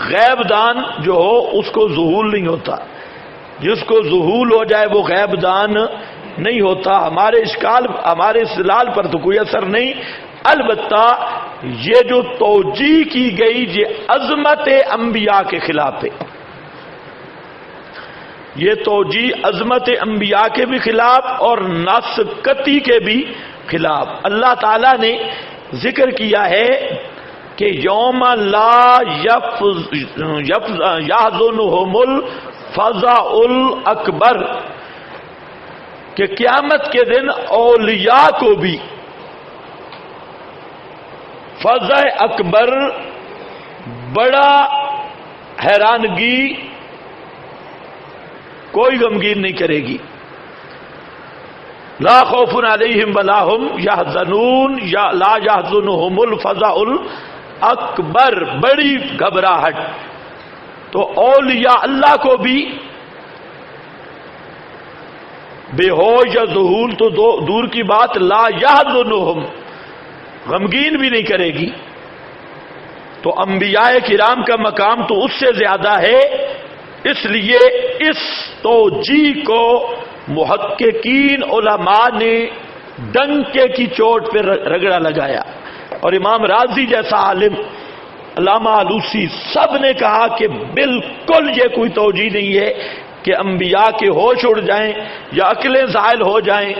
غیب دان جو ہو اس کو ذہول نہیں ہوتا، جس کو ذہول ہو جائے وہ غیب دان نہیں ہوتا، ہمارے اشکال ہمارے استدلال پر تو کوئی اثر نہیں۔ البتہ یہ جو توجیہ کی گئی یہ عظمت انبیاء کے خلاف ہے، یہ توجیہ عظمت انبیاء کے بھی خلاف اور نص قطعی کے بھی خلاف۔ اللہ تعالیٰ نے ذکر کیا ہے کہ یوم لا یحزنہم الفزع الاکبر، کہ قیامت کے دن اولیاء کو بھی فزع اکبر، بڑا حیرانگی، کوئی غمگین نہیں کرے گی۔ لا خوف علیہم ولا هم یحزنون، یا لا یحزنہم الفزع الاکبر، بڑی گھبراہٹ۔ تو اولیاء اللہ کو بھی بے ہوش یا ذہول تو دور کی بات، لا یحزنہم، غمگین بھی نہیں کرے گی۔ تو انبیاء کرام کا مقام تو اس سے زیادہ ہے، اس لیے اس توجیہ کو محققین علماء نے ڈنکے کی چوٹ پہ رگڑا لگایا، اور امام رازی جیسا عالم، علامہ آلوسی، سب نے کہا کہ بالکل یہ کوئی توجیہ نہیں ہے کہ انبیاء کے ہوش اڑ جائیں یا عقلیں زائل ہو جائیں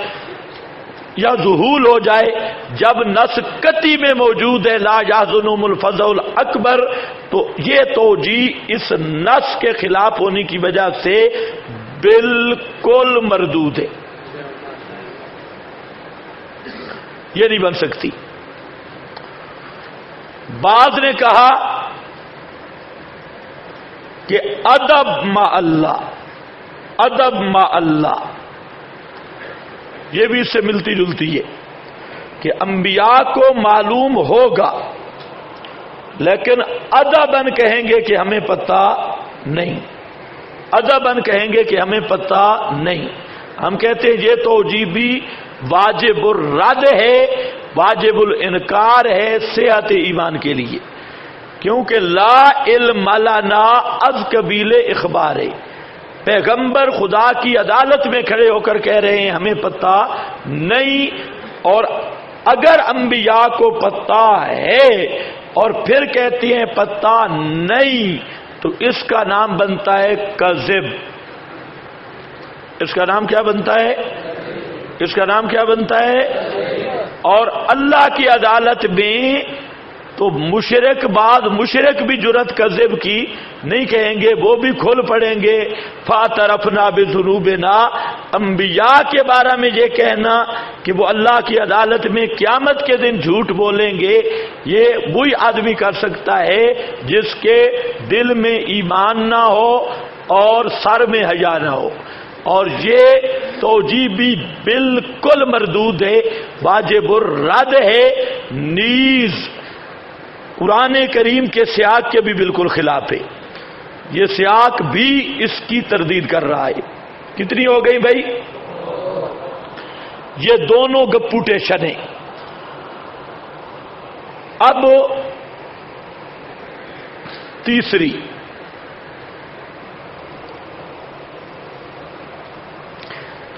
یا ذہول ہو جائے، جب نص قطعی میں موجود ہے لا یحزنہم الفزع الاکبر، تو یہ توجیہ اس نص کے خلاف ہونے کی وجہ سے بالکل مردود ہے، یہ نہیں بن سکتی۔ بعض نے کہا کہ ادب مع اللہ، ادب مع اللہ، یہ بھی اس سے ملتی جلتی ہے کہ انبیاء کو معلوم ہوگا لیکن ادباً کہیں گے کہ ہمیں پتہ نہیں، ادباً کہیں گے کہ ہمیں پتہ نہیں۔ ہم کہتے ہیں یہ توجیہ بھی واجب الرد ہے، واجب الانکار ہے صحت ایمان کے لیے، کیونکہ لا علم لنا از قبیل اخبار ہے، پیغمبر خدا کی عدالت میں کھڑے ہو کر کہہ رہے ہیں ہمیں پتہ نہیں، اور اگر انبیاء کو پتہ ہے اور پھر کہتے ہیں پتہ نہیں، تو اس کا نام بنتا ہے کذب۔ اس کا نام کیا بنتا ہے؟ اس کا نام کیا بنتا ہے؟ اور اللہ کی عدالت میں تو مشرک، بعد مشرک بھی جرت کذب کی نہیں کہیں گے، وہ بھی کھل پڑیں گے فاعترفنا بذنوبنا۔ انبیاء کے بارے میں یہ کہنا کہ وہ اللہ کی عدالت میں قیامت کے دن جھوٹ بولیں گے، یہ وہی آدمی کر سکتا ہے جس کے دل میں ایمان نہ ہو اور سر میں حیا نہ ہو، اور یہ توجیہ بھی بالکل مردود ہے، واجب الرد ہے، نیز قرآن کریم کے سیاق کے بھی بالکل خلاف ہے، یہ سیاق بھی اس کی تردید کر رہا ہے۔ کتنی ہو گئی بھائی؟ یہ دونوں گپوٹیشن ہیں۔ اب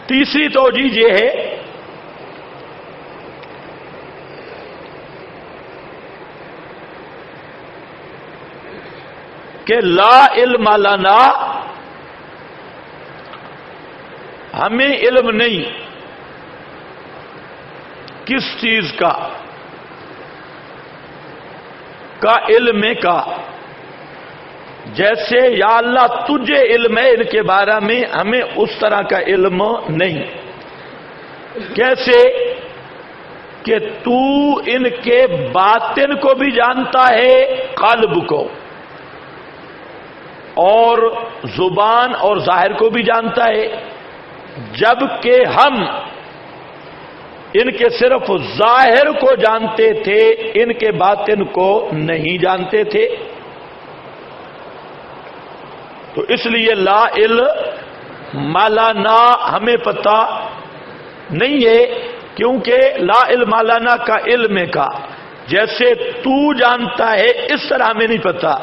تیسری توجیہ یہ ہے کہ لا علم لنا، ہمیں علم نہیں کس چیز کا علم کا، جیسے یا اللہ تجھے علم ہے ان کے بارے میں، ہمیں اس طرح کا علم نہیں۔ کیسے کہ تو ان کے باطن کو بھی جانتا ہے، قلب کو، اور زبان اور ظاہر کو بھی جانتا ہے، جبکہ ہم ان کے صرف ظاہر کو جانتے تھے، ان کے باطن کو نہیں جانتے تھے۔ تو اس لیے لا علم لنا، ہمیں پتہ نہیں ہے، کیونکہ لا علم لنا کا علم کا، جیسے تو جانتا ہے اس طرح ہمیں نہیں پتہ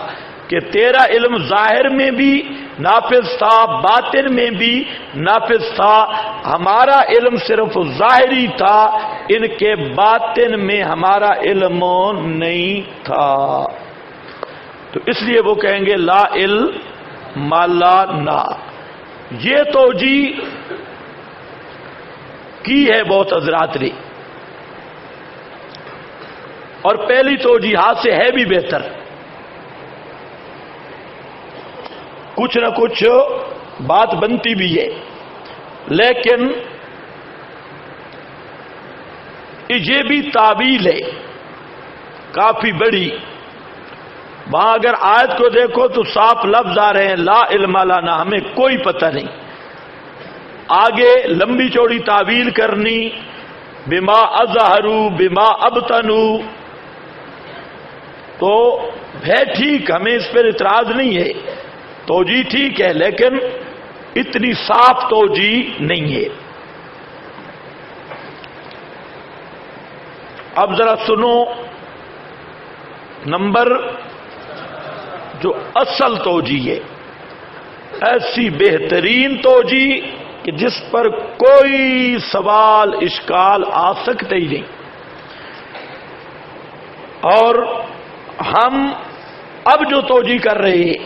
کہ تیرا علم ظاہر میں بھی نافذ تھا، باطن میں بھی نافذ تھا. ہمارا علم صرف ظاہری تھا، ان کے باطن میں ہمارا علم نہیں تھا. تو اس لیے وہ کہیں گے لا علم لنا. یہ توجیہ کی ہے بہت حضرات نے، اور پہلی توجیہات سے ہے بھی بہتر. کچھ نہ کچھ بات بنتی بھی ہے، لیکن یہ بھی تعویل ہے کافی بڑی. وہاں اگر آیت کو دیکھو تو صاف لفظ آ رہے ہیں لا علم لنا، ہمیں کوئی پتہ نہیں. آگے لمبی چوڑی تعویل کرنی، بما اظہروا بما ابطنوا، تو ہے ٹھیک، ہمیں اس پر اعتراض نہیں ہے، توجیہ ٹھیک ہے، لیکن اتنی صاف توجیہ نہیں ہے. اب ذرا سنو نمبر جو اصل توجیہ ہے، ایسی بہترین توجیہ کہ جس پر کوئی سوال اشکال آ سکتے ہی نہیں. اور ہم اب جو توجیہ کر رہے ہیں،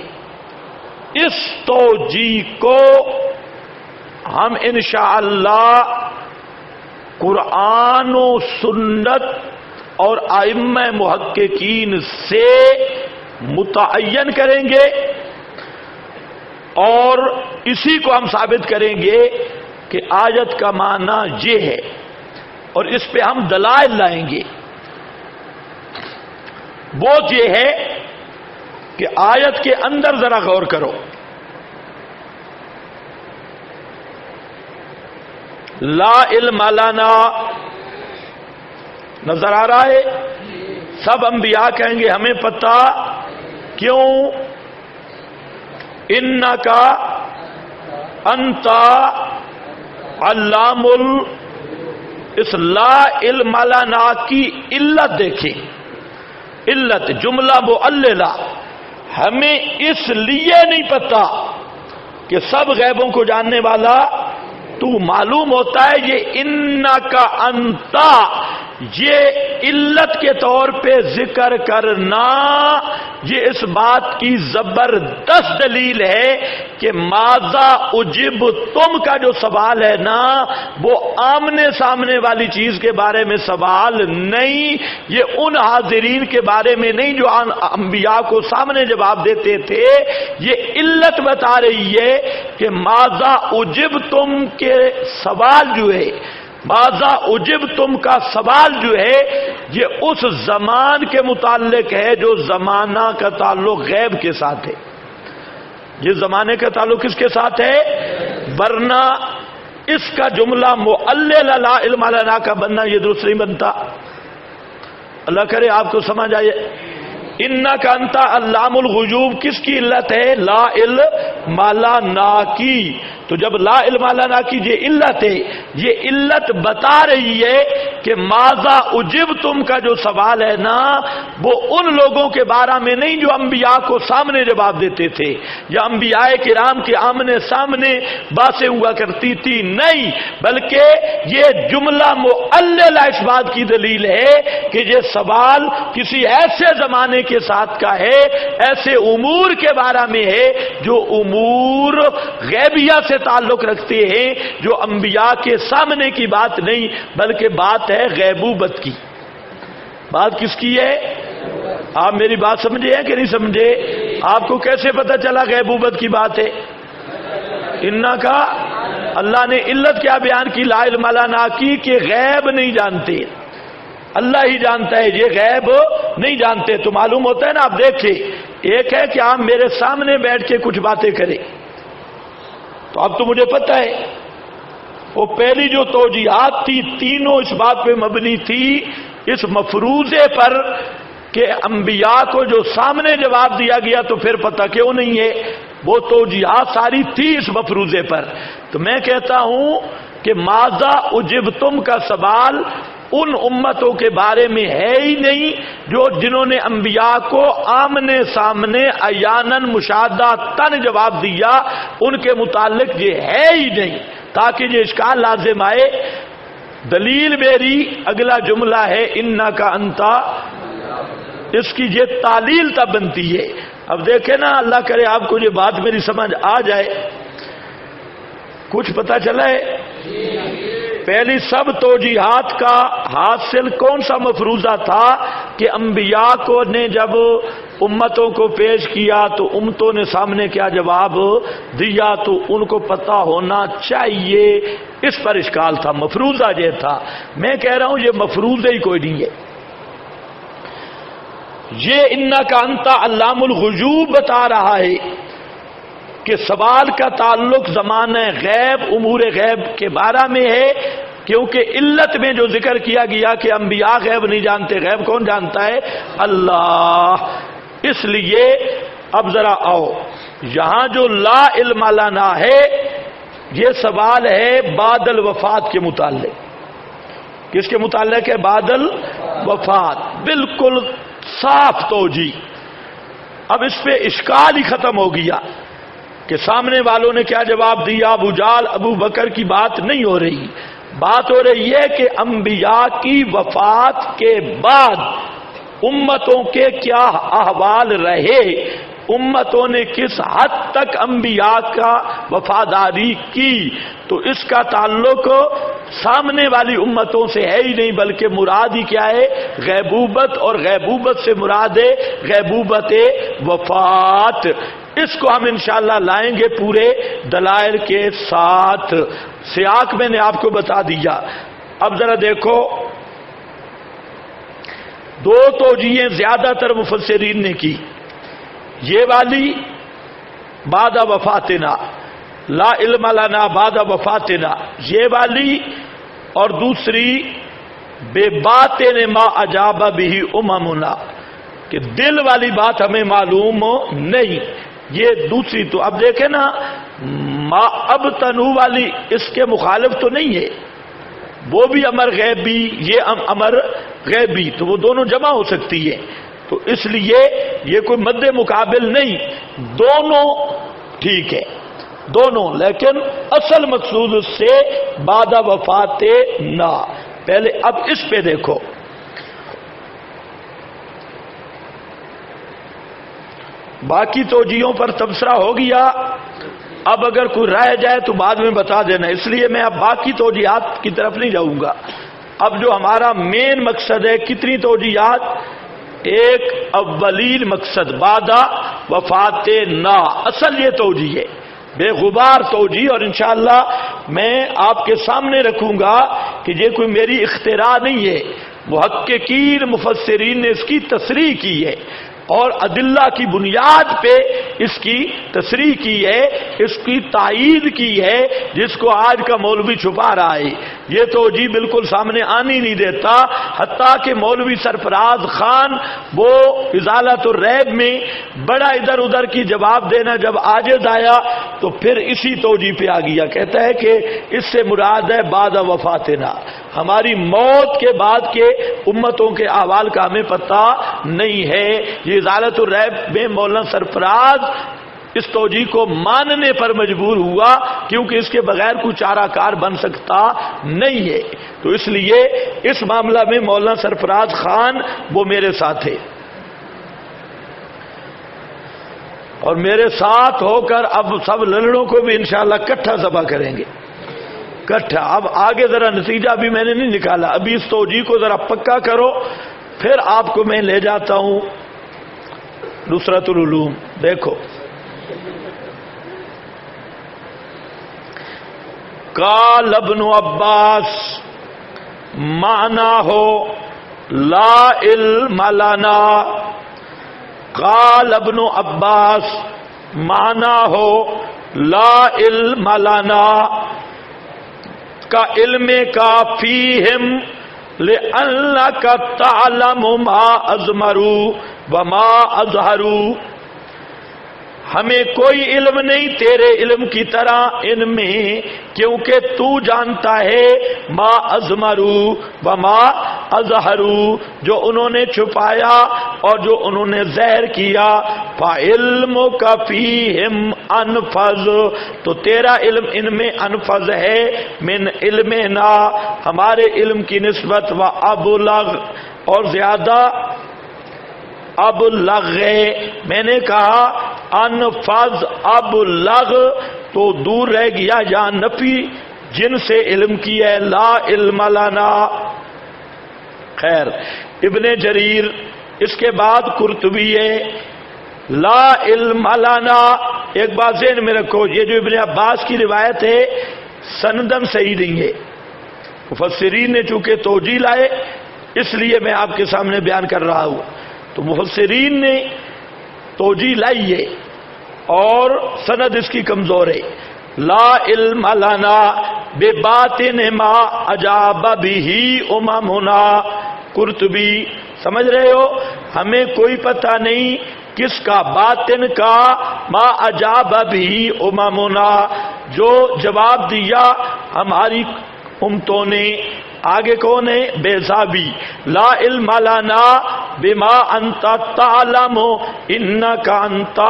اس توجیہ کو ہم انشاءاللہ قرآن و سنت اور ائمہ محققین سے متعین کریں گے، اور اسی کو ہم ثابت کریں گے کہ آیت کا معنی یہ ہے، اور اس پہ ہم دلائل لائیں گے. وہ یہ ہے کہ آیت کے اندر ذرا غور کرو. لا علم لنا نظر آ رہا ہے؟ سب انبیاء کہیں گے ہمیں پتہ. کیوں؟ انکا انت علام اس لا علم لنا کی علت دیکھیں. علت جملہ معللہ، ہمیں اس لیے نہیں پتا کہ سب غیبوں کو جاننے والا تو. معلوم ہوتا ہے یہ انکا انت، یہ علت کے طور پہ ذکر کرنا یہ اس بات کی زبردست دلیل ہے کہ ماذا اجب تم کا جو سوال ہے نا، وہ آمنے سامنے والی چیز کے بارے میں سوال نہیں، یہ ان حاضرین کے بارے میں نہیں جو انبیاء کو سامنے جواب دیتے تھے. یہ علت بتا رہی ہے کہ ماذا اجب تم کے سوال جو ہے، ماذا اجب تم کا سوال جو ہے، یہ اس زمان کے متعلق ہے جو زمانہ کا تعلق غیب کے ساتھ ہے. یہ زمانے کا تعلق کس کے ساتھ ہے؟ ورنہ اس کا جملہ معلل لا علم لنا کا بننا یہ درست نہیں بنتا. اللہ کرے آپ کو سمجھ آئے. انک انت علام الغیوب کس کی علت ہے؟ لا علم لنا کی. تو جب لا علم لنا کی یہ علت ہے، یہ علت بتا رہی ہے کہ ماذا اجب تم کا جو سوال ہے نا، وہ ان لوگوں کے بارے میں نہیں جو انبیاء کو سامنے جواب دیتے تھے یا انبیاء کرام کے آمنے سامنے باتیں ہوا کرتی تھی، نہیں، بلکہ یہ جملہ معللہ اس بات کی دلیل ہے کہ یہ سوال کسی ایسے زمانے کے ساتھ کا ہے، ایسے امور کے بارے میں ہے جو امور غیبیہ سے تعلق رکھتے ہیں، جو انبیاء کے سامنے کی بات نہیں بلکہ بات ہے غیبوبت کی. بات کس کی ہے؟ آپ میری بات سمجھے ہیں کہ نہیں سمجھے؟ آپ کو کیسے پتہ چلا غیبوبت کی بات ہے؟ انہا کا اللہ نے علت کیا بیان کی لا علم لنا کی کہ غیب نہیں جانتے، اللہ ہی جانتا ہے، یہ غیب نہیں جانتے. تو معلوم ہوتا ہے نا. آپ دیکھیں، ایک ہے کہ آپ میرے سامنے بیٹھ کے کچھ باتیں کریں، تو اب تو مجھے پتہ ہے. وہ پہلی جو توجیہات تھی تینوں اس بات پہ مبنی تھی، اس مفروضے پر کہ انبیاء کو جو سامنے جواب دیا گیا تو پھر پتہ کیوں نہیں ہے. وہ توجیہات ساری تھی اس مفروضے پر. تو میں کہتا ہوں کہ ماذا اجبتم کا سوال ان امتوں کے بارے میں ہے ہی نہیں جو جنہوں نے انبیاء کو آمنے سامنے عیاناً مشاہدہ تن جواب دیا، ان کے متعلق یہ ہے ہی نہیں، تاکہ یہ اشکال لازم آئے۔ دلیل میری اگلا جملہ ہے انکا انتا، اس کی یہ تعلیل تب بنتی ہے۔ اب دیکھیں نا، اللہ کرے آپ کو یہ بات میری سمجھ آ جائے، کچھ پتہ چلا ہے؟ پہلی سب توجیہات کا حاصل کون سا مفروضہ تھا کہ انبیاء کو نے جب امتوں کو پیش کیا تو امتوں نے سامنے کیا جواب دیا، تو ان کو پتہ ہونا چاہیے، اس پر اشکال تھا، مفروضہ یہ تھا۔ میں کہہ رہا ہوں یہ مفروضہ ہی کوئی نہیں ہے، یہ انکا انتا علام الغیوب بتا رہا ہے کہ سوال کا تعلق زمانہ غیب، امور غیب کے بارے میں ہے، کیونکہ علت میں جو ذکر کیا گیا کہ انبیاء غیب نہیں جانتے، غیب کون جانتا ہے؟ اللہ۔ اس لیے اب ذرا آؤ، یہاں جو لا علم لنا ہے، یہ سوال ہے بعد الوفات کے متعلق۔ کس کے متعلق ہے؟ بعد الوفات، بالکل صاف توجیہ۔ اب اس پہ اشکال ہی ختم ہو گیا کہ سامنے والوں نے کیا جواب دیا۔ ابو جہل ابو بکر کی بات نہیں ہو رہی، بات ہو رہی ہے کہ انبیاء کی وفات کے بعد امتوں کے کیا احوال رہے، امتوں نے کس حد تک انبیاء کا وفاداری کی۔ تو اس کا تعلق سامنے والی امتوں سے ہے ہی نہیں، بلکہ مراد ہی کیا ہے؟ غیبوبت، اور غیبوبت سے مراد ہے غیبوبت وفات۔ اس کو ہم انشاءاللہ لائیں گے پورے دلائل کے ساتھ۔ سیاق میں نے آپ کو بتا دیا۔ اب ذرا دیکھو، دو توجیہیں زیادہ تر مفسرین نے کی، یہ والی بعد وفاتنا، لا علم لنا بعد وفاتنا، یہ والی، اور دوسری بے باطن ما اجاب به اممنا، کہ دل والی بات ہمیں معلوم نہیں، یہ دوسری۔ تو اب دیکھیں نا، ما اب تنو والی اس کے مخالف تو نہیں ہے، وہ بھی امر غیبی، یہ امر غیبی، تو وہ دونوں جمع ہو سکتی ہے۔ تو اس لیے یہ کوئی مد مقابل نہیں، دونوں ٹھیک ہے، دونوں، لیکن اصل مقصود اس سے بعد وفات نہ۔ پہلے اب اس پہ دیکھو، باقی توجیہوں پر تبصرہ ہو گیا، اب اگر کوئی رہ جائے تو بعد میں بتا دینا، اس لیے میں اب باقی توجیہات کی طرف نہیں جاؤں گا۔ اب جو ہمارا مین مقصد ہے، کتنی توجیہات؟ ایک اولین مقصد بعد وفات نا، اصل یہ توجیہ ہے، بے غبار توجیہ، اور انشاءاللہ میں آپ کے سامنے رکھوں گا کہ یہ کوئی میری اختراع نہیں ہے، محققین مفسرین نے اس کی تصریح کی ہے، اور ادلہ کی بنیاد پہ اس کی تصریح کی ہے، اس کی تائید کی ہے، جس کو آج کا مولوی چھپا رہا ہے۔ یہ توجیہ بالکل سامنے آنی نہیں دیتا، حتیٰ کہ مولوی سرفراز خان وہ ازالۃ الریب میں بڑا ادھر ادھر کی جواب دینا جب عاجز آیا تو پھر اسی توجیہ پہ آ گیا، کہتا ہے کہ اس سے مراد ہے بعد وفاتنا، ہماری موت کے بعد کے امتوں کے احوال کا ہمیں پتہ نہیں ہے۔ یہ ازالۃ الریب میں مولانا سرفراز اس توجیہ کو ماننے پر مجبور ہوا، کیونکہ اس کے بغیر کوئی چارہ کار بن سکتا نہیں ہے۔ تو اس لیے اس معاملہ میں مولانا سرفراز خان وہ میرے ساتھ ہے، اور میرے ساتھ ہو کر اب سب لڑڑوں کو بھی انشاءاللہ کٹھا ذبح کریں گے، کٹھا۔ اب آگے ذرا نتیجہ بھی میں نے نہیں نکالا، ابھی اس توجیہ کو ذرا پکا کرو، پھر آپ کو میں لے جاتا ہوں نصرت العلوم۔ دیکھو، قال ابن عباس معنی ہو لا علم لنا، قال ابن عباس معنی ہو لا علم لنا کا علم کا فیہم لأنک تعلم ما ازمروا وما اظہروا، ہمیں کوئی علم نہیں تیرے علم کی طرح ان میں، کیونکہ تو جانتا ہے ما ازمرو وما اظہرو، جو انہوں نے چھپایا اور جو انہوں نے ظاہر کیا، فعلمک فیہم انفذ، تو تیرا علم ان میں انفذ ہے، من علمنا، ہمارے علم کی نسبت، و ابلغ، اور زیادہ، ابلغ، میں نے کہا انفذ ابلغ تو دور رہ گیا یا نفی جن سے علم کی ہے، لا علم لنا۔ خیر، ابن جریر، اس کے بعد قرطبی ہے، لا علم لنا۔ ایک بات ذہن میں رکھو، یہ جو ابن عباس کی روایت ہے سندن صحیح نہیں ہے، مفسرین نے چونکہ توجیہ لائے اس لیے میں آپ کے سامنے بیان کر رہا ہوں، تو مفسرین نے توجیہ لائی ہے اور سند اس کی کمزور ہے۔ لا علم لنا بباطن ما اجاب به اممنا، قرطبی، سمجھ رہے ہو، ہمیں کوئی پتہ نہیں کس کا، باطن کا، ما اجاب به اممنا، جو جواب دیا ہماری امتوں نے۔ آگے کون ہے؟ بیضاوی، لا علم لنا بما انت تعلم انک انت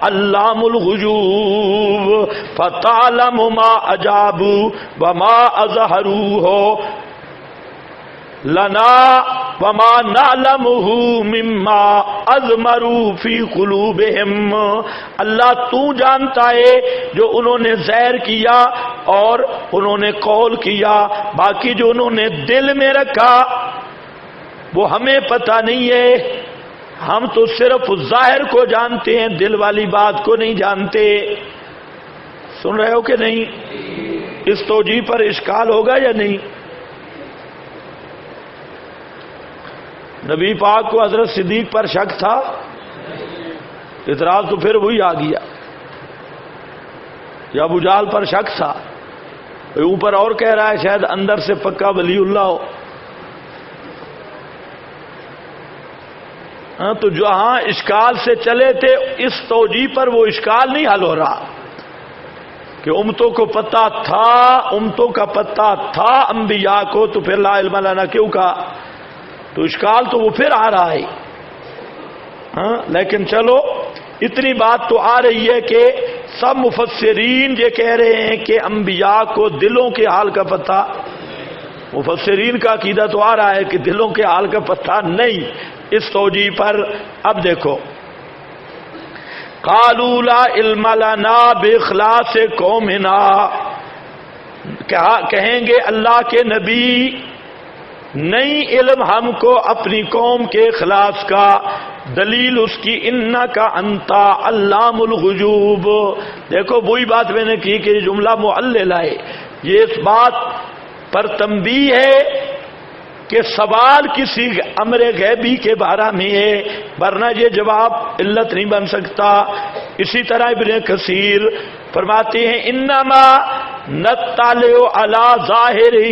علام الغیوب فتعلم ما اجابوا وما اظہروہ لنا وما نعلمہ مما اضمروا فی قلوبہم، اللہ تو جانتا ہے جو انہوں نے ظاہر کیا اور انہوں نے قول کیا، باقی جو انہوں نے دل میں رکھا وہ ہمیں پتہ نہیں ہے، ہم تو صرف ظاہر کو جانتے ہیں، دل والی بات کو نہیں جانتے۔ سن رہے ہو کہ نہیں؟ اس توجیہ پر اشکال ہوگا یا نہیں؟ نبی پاک کو حضرت صدیق پر شک تھا، اعتراض تو پھر وہی آ گیا، یا ابو جہل پر شک تھا، اوپر اور کہہ رہا ہے شاید اندر سے پکا ولی اللہ ہو۔ ہاں، تو جہاں اشکال سے چلے تھے اس توجیہ پر وہ اشکال نہیں حل ہو رہا کہ امتوں کو پتہ تھا، امتوں کا پتہ تھا انبیاء کو، تو پھر لا علم لنا کیوں کہا؟ تو اشکال تو وہ پھر آ رہا ہے۔ ہاں، لیکن چلو اتنی بات تو آ رہی ہے کہ سب مفسرین یہ کہہ رہے ہیں کہ انبیاء کو دلوں کے حال کا پتہ، مفسرین کا عقیدہ تو آ رہا ہے کہ دلوں کے حال کا پتہ نہیں۔ اس توجیہ پر اب دیکھو، قالوا لا علم لنا باخلاص قومنا، کہیں گے اللہ کے نبی نہیں علم ہم کو اپنی قوم کے اخلاص کا، دلیل اس کی انک انت علام الغیوب۔ دیکھو وہی بات میں نے کی کہ یہ جملہ معلل ہے، یہ اس بات پر تنبیہ ہے کہ سوال کسی امر غیبی کے بارے میں ہے، ورنہ یہ جواب علت نہیں بن سکتا۔ اسی طرح ابن کثیر فرماتے ہیں انما نطلع علی ظاہرہ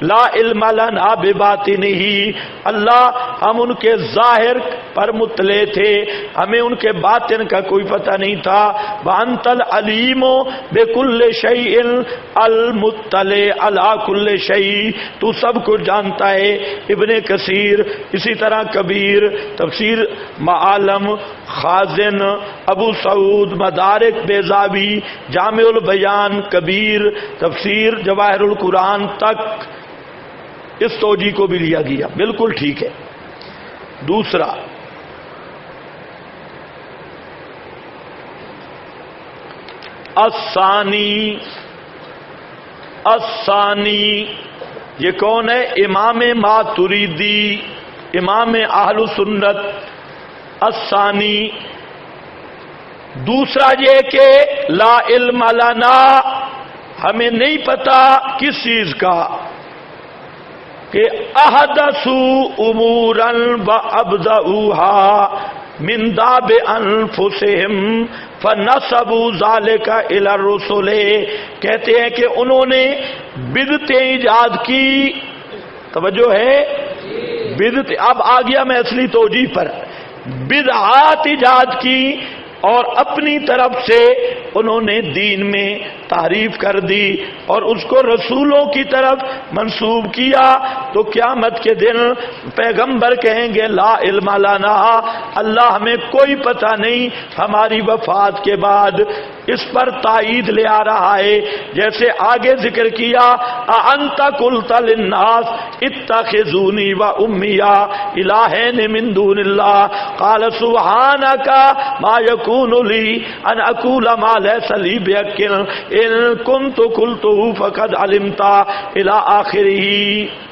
لا علم لنا بباطنہ، اللہ ہم ان کے ظاہر پر مطلع تھے، ہمیں ان کے باطن کا کوئی پتہ نہیں تھا۔ وانت العلیم بکل شیء المطلع علی کل شیء، تو سب کچھ جانتا ہے۔ ابن کثیر، اسی طرح کبیر، تفسیر معالم، خازن، ابو سعود، مدارک بیضاوی، جامع البیان کبیر، تفسیر جواہر القرآن تک اس توجیہ کو بھی لیا گیا، بالکل ٹھیک ہے۔ دوسرا، الثانی، یہ کون ہے؟ امام ماتریدی، امام اہل سنت۔ الثانی، دوسرا یہ کہ لا علم لنا، ہمیں نہیں پتا کس چیز کا، کہ احدثوا امورا وابدؤوها من داب انفسهم فنسبوا ذلك الى الرسل، کہتے ہیں کہ انہوں نے بدعتیں ایجاد کی، توجہ ہے، بدعت، اب آ گیا میں اصلی توجیہ پر، بدعات ایجاد کی اور اپنی طرف سے انہوں نے دین میں تعریف کر دی اور اس کو رسولوں کی طرف منسوب کیا، تو قیامت کے دن پیغمبر کہیں گے لا علم لنا، اللہ ہمیں کوئی پتہ نہیں ہماری وفات کے بعد۔ اس پر تائید لے آ رہا ہے، جیسے آگے ذکر کیا اَأَنْتَ قُلْتَ لِلنَّاسِ اتَّخِذُونِي وَأُمِّيَ إِلَٰهَيْنِ مِن دُونِ اللَّهِ قَالَ سُبْحَانَكَ مَا يَكُونُ لِي أَنْ أَقُولَ مَا لَيْسَ لِي بِحَقٍّ إِن كُنتُ قُلْتُهُ فَقَدْ عَلِمْتَ إِلَىٰ آخِرِهِ۔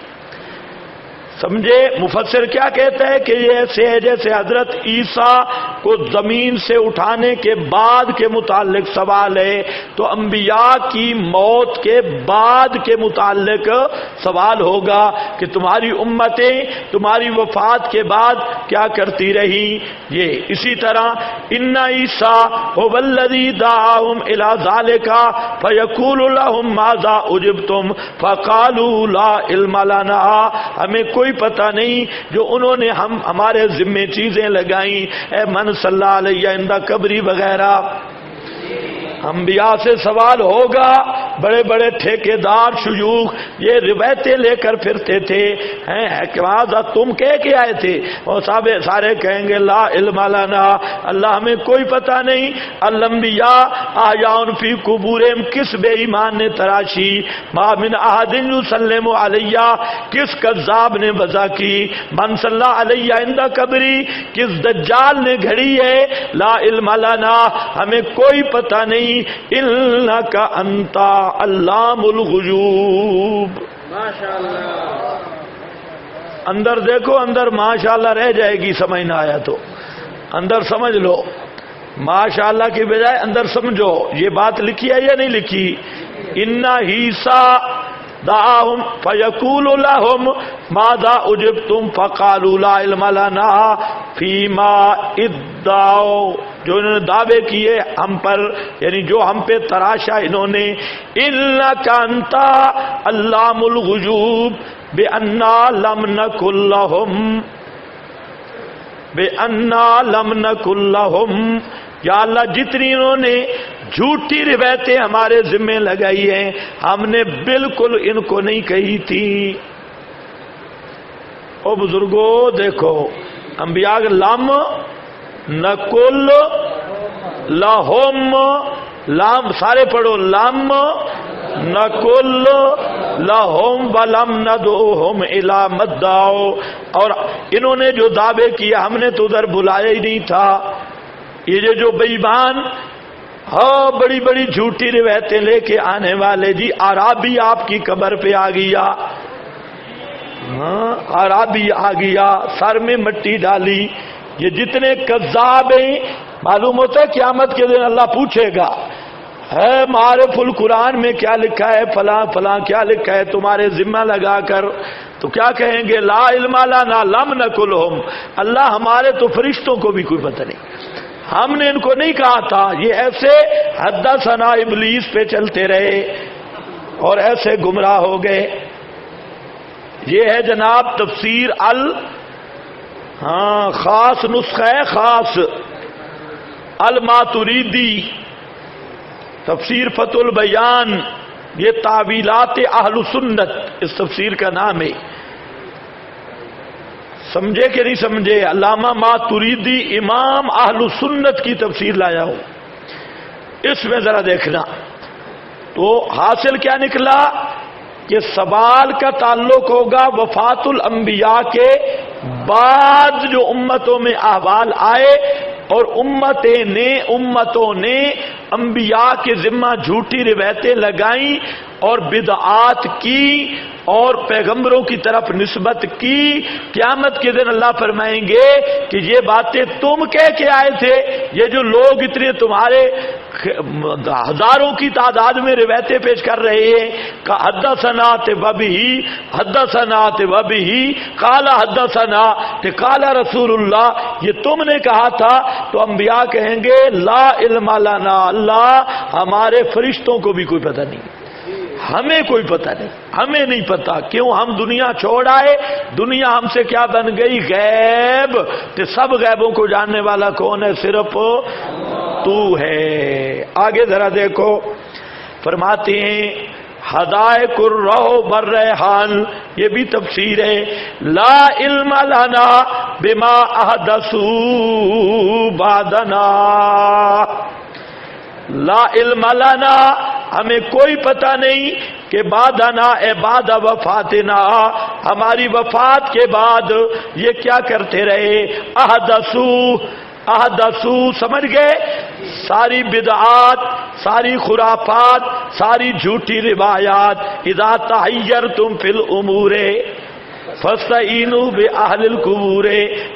سمجھے مفسر کیا کہتا ہے کہ یہ ایسے ہے جیسے حضرت عیسیٰ کو زمین سے اٹھانے کے بعد کے متعلق سوال ہے، تو انبیاء کی موت کے بعد کے متعلق سوال ہوگا کہ تمہاری امتیں تمہاری وفات کے بعد کیا کرتی رہی۔ یہ اسی طرح ان عیسیٰ هو الذی دعاهم الى ذلك فیقول لهم ماذا اجبتم فقالوا لا علم لنا، ہمیں کوئی پتہ نہیں جو انہوں نے ہمارے ذمے چیزیں لگائیں، اے من صلی اللہ علیہ اندہ قبری وغیرہ۔ انبیاء سے سوال ہوگا، بڑے بڑے ٹھیکیدار شیوخ یہ روایتیں لے کر پھرتے تھے، تم کہہ کے آئے تھے، اور سارے کہیں گے لا علم لنا، اللہ ہمیں کوئی پتہ نہیں۔ الانبیاء احیاء فی قبورہم، کس بے ایمان نے تراشی، ما من احد یسلم علیہ، کس کذاب نے وضع کی، من صلی علیہ عند قبری، کس دجال نے گھڑی ہے، لا علم لنا، ہمیں کوئی پتہ نہیں، انک انت علام الغیوب۔ ماشاءاللہ، اندر دیکھو، اندر ماشاءاللہ رہ جائے گی، سمجھ نہ آیا تو اندر سمجھ لو، ماشاءاللہ کی بجائے اندر سمجھو۔ یہ بات لکھی ہے یا نہیں لکھی؟ ان عیسیٰ دعاهم فیقول لهم ماذا اجبتم فقالوا لا علم لنا فیما ادعوا، جو انہوں نے دعوے کیے ہم پر، یعنی جو ہم پہ تراشا انہوں نے، انک انت علام الغیوب بأننا لم نکن لهم، بأننا لم نکن لهم، یا اللہ جتنی انہوں نے جھوٹی روایتیں ہمارے ذمے لگائی ہیں ہم نے بالکل ان کو نہیں کہی تھی۔ او بزرگو دیکھو، انبیاء لم نقل لہم، لام سارے پڑھو، لم نقل لہم ولم ندعوہم الی مدعو، اور انہوں نے جو دعوے کیے ہم نے تو ادھر بلایا ہی نہیں تھا۔ یہ جو بے ایمان ہاں بڑی بڑی جھوٹی روایتیں لے کے آنے والے، جی عرابی آپ کی قبر پہ آ گیا، ہاں عرابی آ گیا، سر میں مٹی ڈالی، یہ جتنے کذاب ہیں معلوم ہوتا ہے قیامت کے دن اللہ پوچھے گا ہے معارف القرآن میں کیا لکھا ہے، فلاں فلاں کیا لکھا ہے، تمہارے ذمہ لگا کر، تو کیا کہیں گے لا علم لنا لم نقلہم، اللہ ہمارے تو فرشتوں کو بھی کوئی پتہ نہیں، ہم نے ان کو نہیں کہا تھا۔ یہ ایسے حدثنا ابلیس پہ چلتے رہے اور ایسے گمراہ ہو گئے۔ یہ ہے جناب تفسیر خاص نسخہ خاص الماتریدی، تفسیر فتح البیان، یہ تعویلات اہل سنت اس تفسیر کا نام ہے۔ سمجھے کہ نہیں سمجھے؟ علامہ ماتریدی امام اہل سنت کی تفسیر لایا ہوں، اس میں ذرا دیکھنا تو حاصل کیا نکلا کہ سوال کا تعلق ہوگا وفات الانبیاء کے بعد جو امتوں میں احوال آئے، اور امتوں نے انبیاء کے ذمہ جھوٹی روایتیں لگائیں اور بدعات کی اور پیغمبروں کی طرف نسبت کی۔ قیامت کے دن اللہ فرمائیں گے کہ یہ باتیں تم کہہ کے آئے تھے، یہ جو لوگ اتنے تمہارے ہزاروں کی تعداد میں روایتیں پیش کر رہے ہیں، حدثنا وبہ حدثنا وبہ قال حدثنا قال رسول اللہ، یہ تم نے کہا تھا، تو انبیاء کہیں گے لا علم لنا، اللہ ہمارے فرشتوں کو بھی کوئی پتہ نہیں، ہمیں کوئی پتہ نہیں، ہمیں نہیں پتا کیوں ہم دنیا چھوڑ آئے، دنیا ہم سے کیا بن گئی؟ غیب۔ تو سب غیبوں کو جاننے والا کون ہے؟ صرف تو ہے۔ آگے ذرا دیکھو، فرماتے ہیں حدائق الروح بالریحان، یہ بھی تفسیر ہے، لا علم لنا بما احدثوا بعدنا، لا علم لنا، ہمیں کوئی پتہ نہیں کہ بعدنا اے بعد وفاتنا، ہماری وفات کے بعد یہ کیا کرتے رہے؟ احدثو سمجھ گئے؟ ساری بدعات، ساری خرافات، ساری جھوٹی روایات، اذا تحیرتم فی الامور فاستعینوا باہل القبور،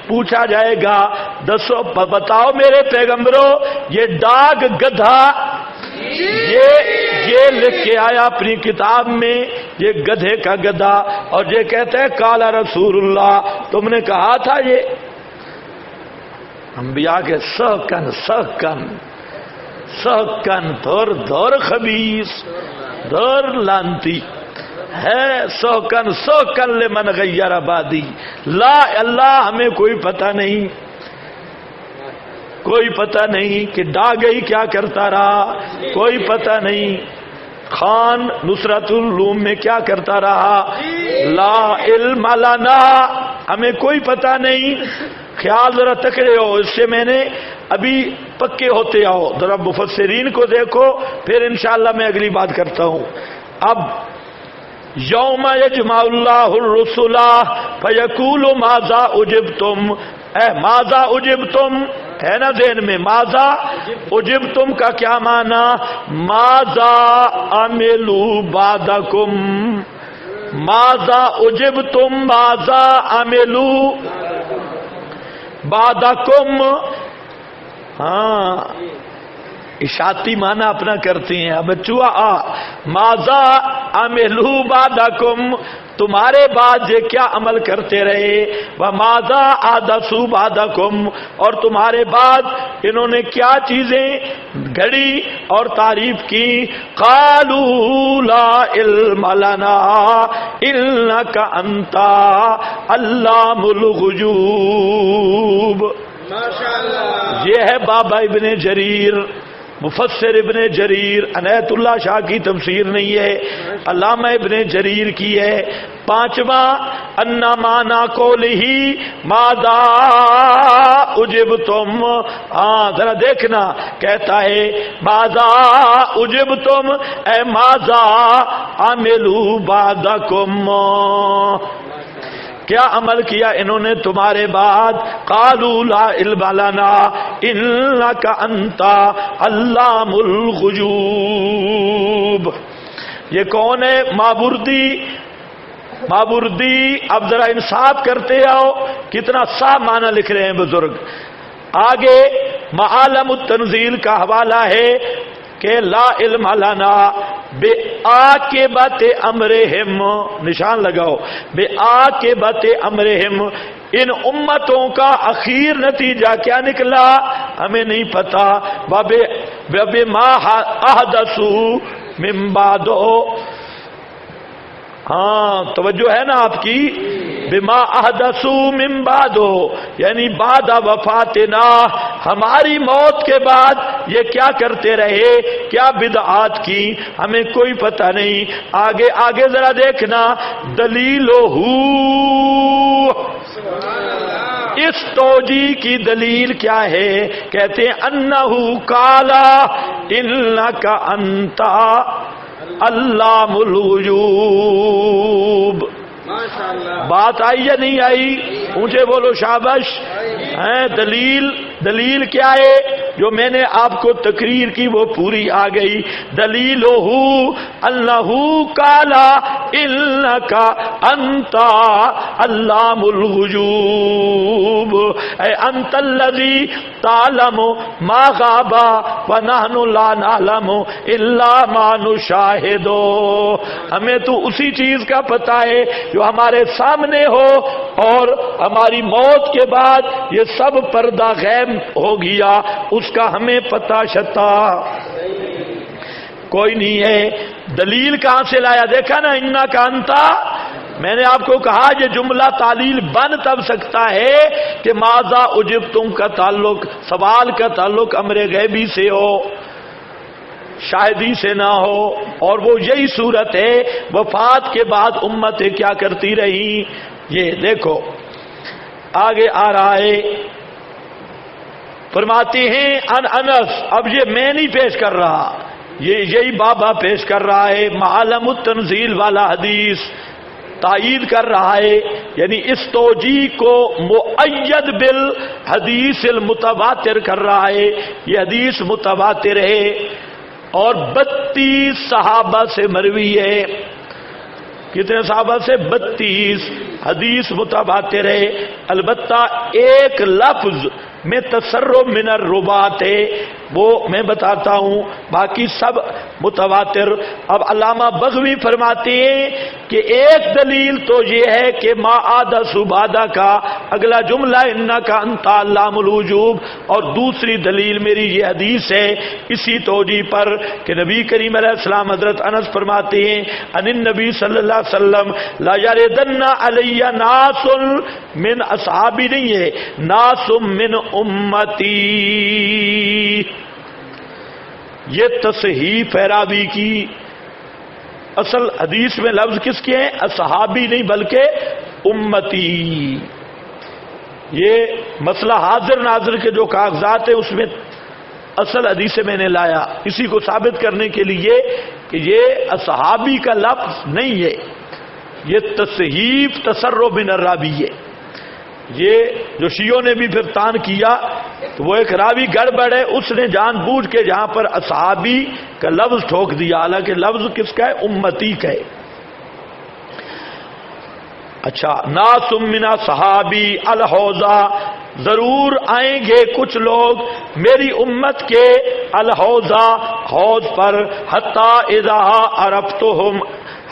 پوچھا جائے گا دسو بتاؤ میرے پیغمبروں، یہ ڈاگ گدھا یہ لکھ کے آیا اپنی کتاب میں، یہ گدھے کا گدھا، اور یہ کہتا ہے قال رسول اللہ، تم نے کہا تھا یہ؟ انبیاء کے سہکن دور خبیث دور لانتی ہے، سہکن لمن غیر آبادی، لا اللہ ہمیں کوئی پتہ نہیں، کوئی پتہ نہیں کہ ڈاگئی کیا کرتا رہا، کوئی پتہ نہیں خان نصرت العلوم میں کیا کرتا رہا، لا علم لنا، ہمیں کوئی پتہ نہیں۔ خیال ذرا تکڑے ہو، اس سے میں نے ابھی پکے ہوتے آؤ، ذرا مفسرین کو دیکھو، پھر انشاءاللہ میں اگلی بات کرتا ہوں۔ اب یوم یجمع اللہ الرسل فیقول ماذا اجبتم، اے ماذا اجبتم ہے نا ذہن میں، ماذا اجبتم کا کیا معنی؟ ماذا عملوا بعدکم، ماذا اجبتم ماذا عملوا بعدکم، ہاں اشاعتی معنی اپنا کرتے ہیں۔ اب چوا ماذا عملوا بعدکم، تمہارے بعد یہ کیا عمل کرتے رہے، وماذا احدثوا بعدکم، اور تمہارے بعد انہوں نے کیا چیزیں گھڑی اور تعریف کی، قالوا لا علم لنا انک انت علام الغیوب۔ یہ ہے بابا ابن جریر، مفسر ابن جریر، عنایت اللہ شاہ کی تفسیر نہیں ہے، علامہ ابن جریر کی ہے۔ پانچواں ان مانا قولہ ماذا اجبتم، ہاں ذرا دیکھنا، کہتا ہے ماذا اجبتم اے ماذا عملوا بعدکم، کیا عمل کیا انہوں نے تمہارے بعد، قالوا لا علم لنا انک انت علام الغیوب۔ یہ کون ہے؟ مابردی، اب ذرا انصاف کرتے آؤ، کتنا صاف معنی لکھ رہے ہیں بزرگ۔ آگے معالم التنزیل کا حوالہ ہے کہ لا علم لنا بعاقبۃ امرہم، نشان لگاؤ، بعاقبۃ امرہم، ان امتوں کا اخیر نتیجہ کیا نکلا ہمیں نہیں پتا، بما احدثوا من بعد، ہاں توجہ ہے نا آپ کی، بما احدثوا من بعد، یعنی بعد وفاتنا، ہماری موت کے بعد یہ کیا کرتے رہے، کیا بدعات کی، ہمیں کوئی پتہ نہیں۔ آگے ذرا دیکھنا، دلیلہ، اس توجیہ کی دلیل کیا ہے؟ کہتے ہیں انہو قالا انک انت علام الغیوب۔ بات آئی یا نہیں آئی؟ اونچے بولو شابش۔ دلیل کیا ہے جو میں نے آپ کو تقریر کی وہ پوری آ گئی۔ دلیلہ انہ قال انک انت علام الغیوب، اے انت الذی تعلم ما غاب ونحن لا نعلم الا ما نشاہد، ہمیں تو اسی چیز کا پتہ ہے جو ہمارے سامنے ہو، اور ہماری موت کے بعد یہ سب پردہ غیب ہو گیا، اس کا ہمیں پتہ شتا کوئی نہیں ہے۔ دلیل کہاں سے لایا؟ دیکھا نا انا کا انتا، میں نے آپ کو کہا یہ جملہ تعلیل بن تب سکتا ہے کہ ماذا اجبتم کا تعلق، سوال کا تعلق امر غیبی سے ہو، شاہدی سے نہ ہو، اور وہ یہی صورت ہے وفات کے بعد امتیں کیا کرتی رہی۔ یہ دیکھو آگے آ رہا ہے، فرماتے ہیں ان انس، اب یہ میں نہیں پیش کر رہا، یہی بابا پیش کر رہا ہے، معلم التنزیل والا حدیث تائید کر رہا ہے، یعنی اس توجیہ کو مؤید بالحدیث المتواتر کر رہا ہے، یہ حدیث متواتر ہے اور 32 صحابہ سے مروی ہے۔ کتنے صحابہ سے؟ 32 حدیث متواتر ہے، البتہ ایک لفظ میں تصرف من الربات ہے، وہ میں بتاتا ہوں، باقی سب متواتر۔ اب علامہ بغوی فرماتے ہیں کہ ایک دلیل تو یہ ہے کہ ما آدھا سبادہ کا اگلا جملہ انا کا انتا علام الوجوب، اور دوسری دلیل میری یہ حدیث ہے اسی توجیہ پر کہ نبی کریم علیہ السلام حضرت انس فرماتے ہیں ان النبی صلی اللہ علیہ وسلم لا یردن علی ناس من اصحابی، نہیں ہے ناس من امتی، یہ تصحیح راوی کی، اصل حدیث میں لفظ کس کے ہیں؟ اصحابی نہیں بلکہ امتی۔ یہ مسئلہ حاضر ناظر کے جو کاغذات ہیں اس میں اصل حدیث سے میں نے لایا، اسی کو ثابت کرنے کے لیے کہ یہ اصحابی کا لفظ نہیں ہے، یہ تصحیف تصرف بن الراوی ہے۔ یہ جو شیعوں نے بھی پھر تان کیا تو وہ ایک راوی گڑبڑ ہے، اس نے جان بوجھ کے جہاں پر اصحابی کا لفظ ٹھوک دیا، حالانکہ لفظ کس کا ہے؟ امتی کا ہے۔ اچھا، ناس من صحابی الحوضہ، ضرور آئیں گے کچھ لوگ میری امت کے الحوضہ، حوض پر، حتی اذا عرفتہم،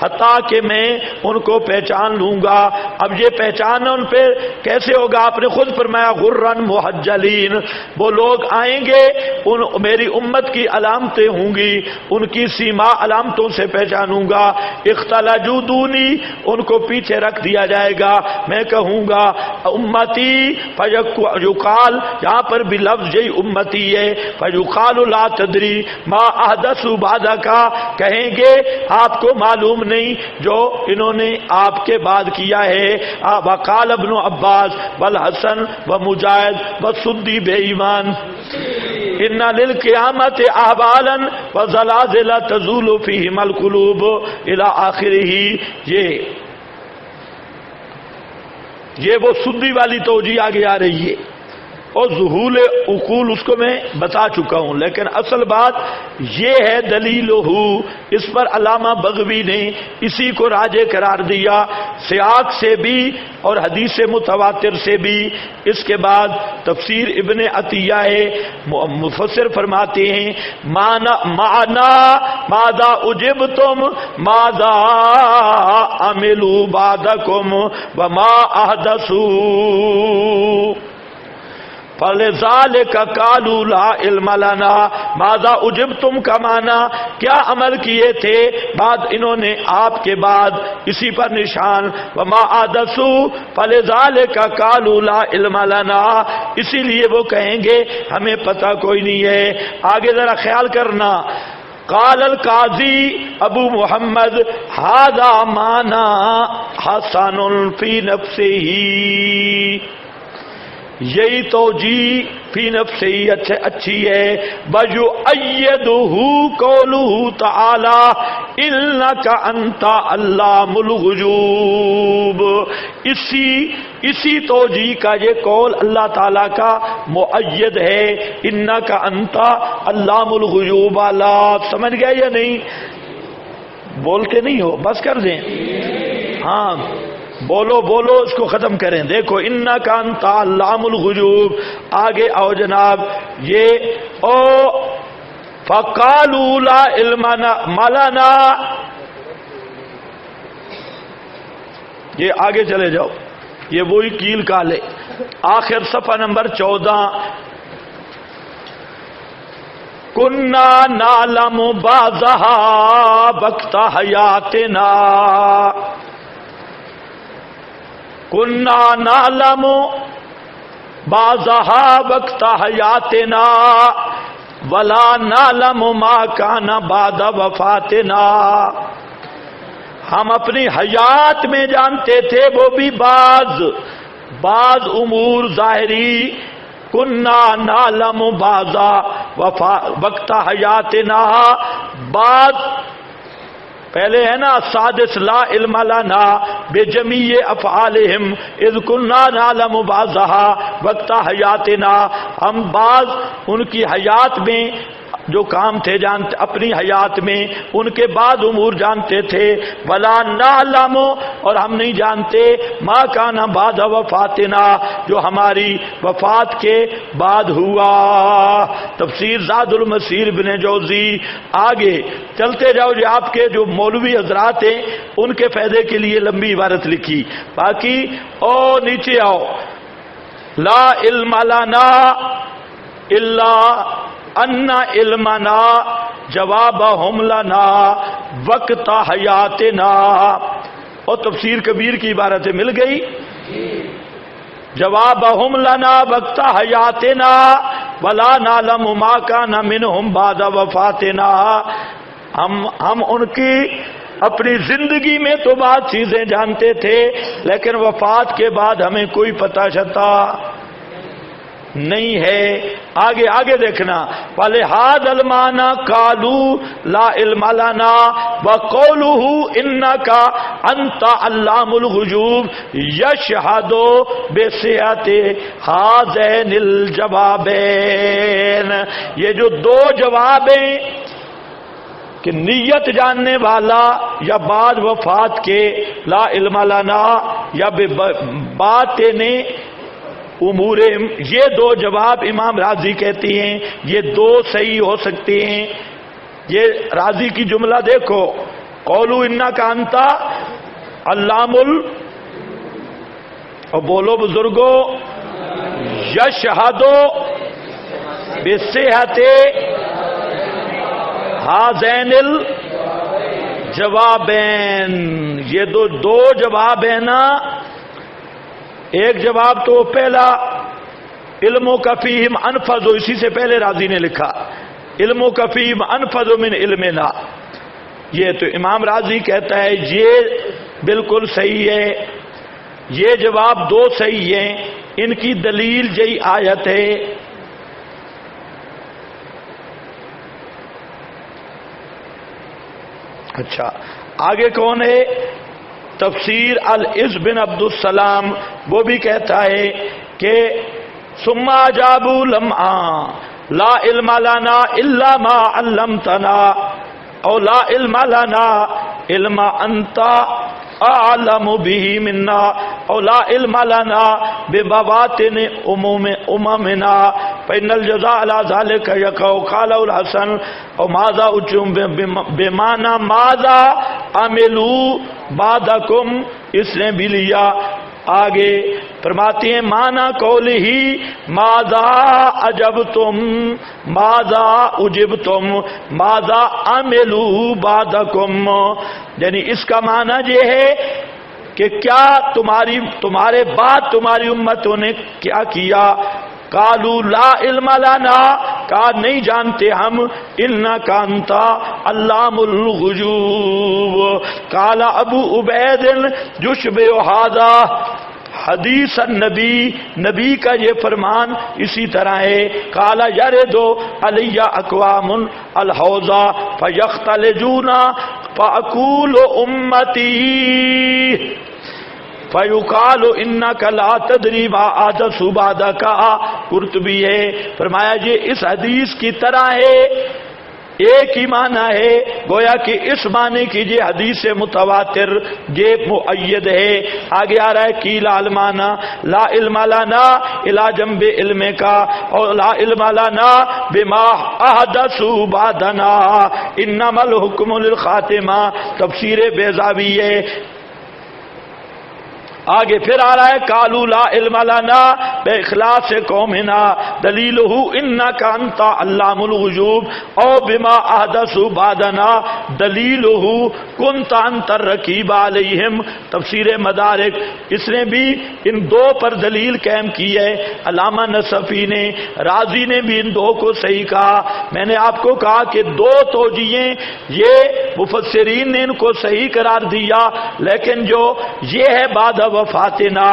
حتیٰ کہ میں ان کو پہچان لوں گا۔ اب یہ پہچاننا ان پہ کیسے ہوگا؟ آپ نے خود فرمایا غرن محجلین، وہ لوگ آئیں گے، ان میری امت کی علامتیں ہوں گی، ان کی سیما علامتوں سے پہچانوں گا۔ اختلجوا دونی، ان کو پیچھے رکھ دیا جائے گا، میں کہوں گا امتی، فیقال، یہاں پر بھی لفظ یہی امتی ہے، فیقال لا تدری ما احدثوا بعدک، کہیں گے آپ کو معلوم نہیں جو انہوں نے آپ کے بعد کیا ہے۔ وقال ابن عباس والحسن ومجاہد والسدی بے ایمان ان للقیامت احوالا وزلازل تزول فیہم القلوب الی آخرہ۔ یہ وہ سدی والی توجیہ آگے آ رہی ہے، اور ظہول عقول اس کو میں بتا چکا ہوں، لیکن اصل بات یہ ہے دلیل ہو، اس پر علامہ بغوی نے اسی کو راجح قرار دیا، سیاق سے بھی اور حدیث متواتر سے بھی۔ اس کے بعد تفسیر ابن عطیہ ہے، مفسر فرماتے ہیں معنا ماذا اجبتم ماذا عملوا بعدکم وما احدثوا، فَلِذَالِكَ قَالُوا لَا عِلْمَ لَنَا، ماذا اجبتم کا معنی کیا عمل کیے تھے بعد انہوں نے آپ کے بعد، اسی پر نشان، وَمَا أَحْدَثُوا فَلِذَالِكَ قَالُوا لَا عِلْمَ لَنَا، اسی لیے وہ کہیں گے ہمیں پتہ کوئی نہیں ہے۔ آگے ذرا خیال کرنا، قال القاضی ابو محمد هذا معنی حسن فی نفسہ، یہی توجیہ فی نفسہ ہی اچھی ہے۔ وَيُؤَيِّدُهُ قَوْلُهُ تَعَالَى إِنَّكَ أَنْتَ عَلَّامُ الْغُیُوبِ، اسی توجیہ کا یہ قول اللہ تعالیٰ کا مؤید ہے، إِنَّكَ أَنْتَ عَلَّامُ الْغُیُوبِ۔ اللہ سمجھ گئے یا نہیں؟ بولتے نہیں ہو، بس کر دیں، ہاں بولو بولو، اس کو ختم کریں۔ دیکھو انک انت علام الغیوب، آگے آؤ جناب، یہ او فقالوا لا علم لنا، یہ آگے چلے جاؤ، یہ وہی کیل کالے، آخر صفحہ نمبر 14، کننا نعلم بعضها وقت حیاتنا، کننا نعلم بعضها وقت حیاتنا ولا نعلم ما کان بعد وفاتنا، ہم اپنی حیات میں جانتے تھے وہ بھی بعض امور ظاہری، کننا نعلم بعضا وقت حیاتنا، بعض پہلے ہے نا سادس لا علم لنا بجمیع افعالہم اذ کننا نعلم بعضها وقت حیاتنا، ہم بعض ان کی حیات میں جو کام تھے جانتے، اپنی حیات میں ان کے بعد امور جانتے تھے، ولا نعلم اور ہم نہیں جانتے ما کان بعد وفاتنا جو ہماری وفات کے بعد ہوا۔ تفسیر زاد المسیر ابن جوزی۔ آگے چلتے جاؤ، یہ آپ کے جو مولوی حضرات ہیں ان کے فائدے کے لیے لمبی عبارت لکھی، باقی نیچے آؤ، لا علم لنا الا ان علمنا جوابہم لنا وقت حیاتنا، اور تفسیر کبیر کی عبارتیں مل گئی، جوابہم لنا وقت حیاتنا ولا نعلم ما کان منہم بعد وفاتنا، ہم ان کی اپنی زندگی میں تو بعض چیزیں جانتے تھے لیکن وفات کے بعد ہمیں کوئی پتہ شتا نہیں ہے۔ آگے دیکھنا، وَلِهَذَا الْمَعْنَى قَالُوا لَا عِلْمَ لَنَا وَقَوْلُهُ إِنَّكَ أَنْتَ عَلَّامُ الْغُيُوبِ يَشْهَدُ بِصِحَّةِ هَذَيْنِ الْجَوَابَيْنِ، یہ جو دو جواب ہیں کہ نیت جاننے والا یا بعد وفات کے لا علم لنا یا باطن امور، یہ دو جواب امام راضی کہتی ہیں یہ دو صحیح ہو سکتے ہیں۔ یہ راضی کی جملہ دیکھو، قولو انک انت علام اور بولو بزرگو، یشہدو بصحت ہذین الجوابین، یہ دو جواب ہیں نا، ایک جواب تو پہلا علم کا فیہم انفذ، اسی سے پہلے راضی نے لکھا علم کا فیہم انفذ من علمنا، یہ تو امام راضی کہتا ہے یہ بالکل صحیح ہے، یہ جواب دو صحیح ہیں، ان کی دلیل یہی آیت ہے۔ اچھا آگے کون ہے؟ تفسیر العز بن عبد السلام، وہ بھی کہتا ہے کہ ثم اجابوا لمعا لا علم لنا الا ما علمتنا او لا علم لنا علم انت اعلم به منا او لا علم لنا ببواطن اممنا فإن الجزاء على ذلك يقع قال الحسن او ماذا اجم بمعنى ماذا عملوا بعدکم، اس نے بھی لیا۔ آگے فرماتے ہیں مانا قول ہی ماذا عجبتم ماذا اجبتم ماذا عملوا بعدکم، یعنی اس کا معنی یہ ہے کہ کیا تمہارے بعد تمہاری امتوں نے کیا کیا۔ قالوا لا علم لنا، کہا نہیں جانتے ہم، انک انت علام الغیوب۔ قال ابو عبید یشبہ ھذا حدیث النبی، نبی کا یہ فرمان اسی طرح ہے۔ قال یرد علی اقوام الحوض فیختلجون فاقول امتی فیقال انک لا تدری ما احدث بعدک، قرطبی ہے فرمایا یہ اس حدیث کی طرح ہے، ایک ہی معنی ہے، گویا کہ اس معنی کی یہ حدیث متواتر یہ مؤید ہے۔ آگے آ رہا ہے کی لا المانا لا علم لنا الا جنب علم کا اور لا علم لنا بما احدث بعدنا انما الحکم للخاتمہ، تفسیر بیضاوی ہے۔ آگے پھر آ رہا ہے قالوا لا علم لنا باخلاص قومنا دلیلہ انک انت علام الغیوب او بما احدثوا بعدنا دلیلہ کنت انت الرقیب علیہم. تفسیر مدارک اس نے بھی ان دو پر دلیل قائم کی ہے. علامہ نصفی نے رازی نے بھی ان دو کو صحیح کہا. میں نے آپ کو کہا کہ دو توجیہیں یہ مفسرین نے ان کو صحیح قرار دیا، لیکن جو یہ ہے بعد وفاتنا،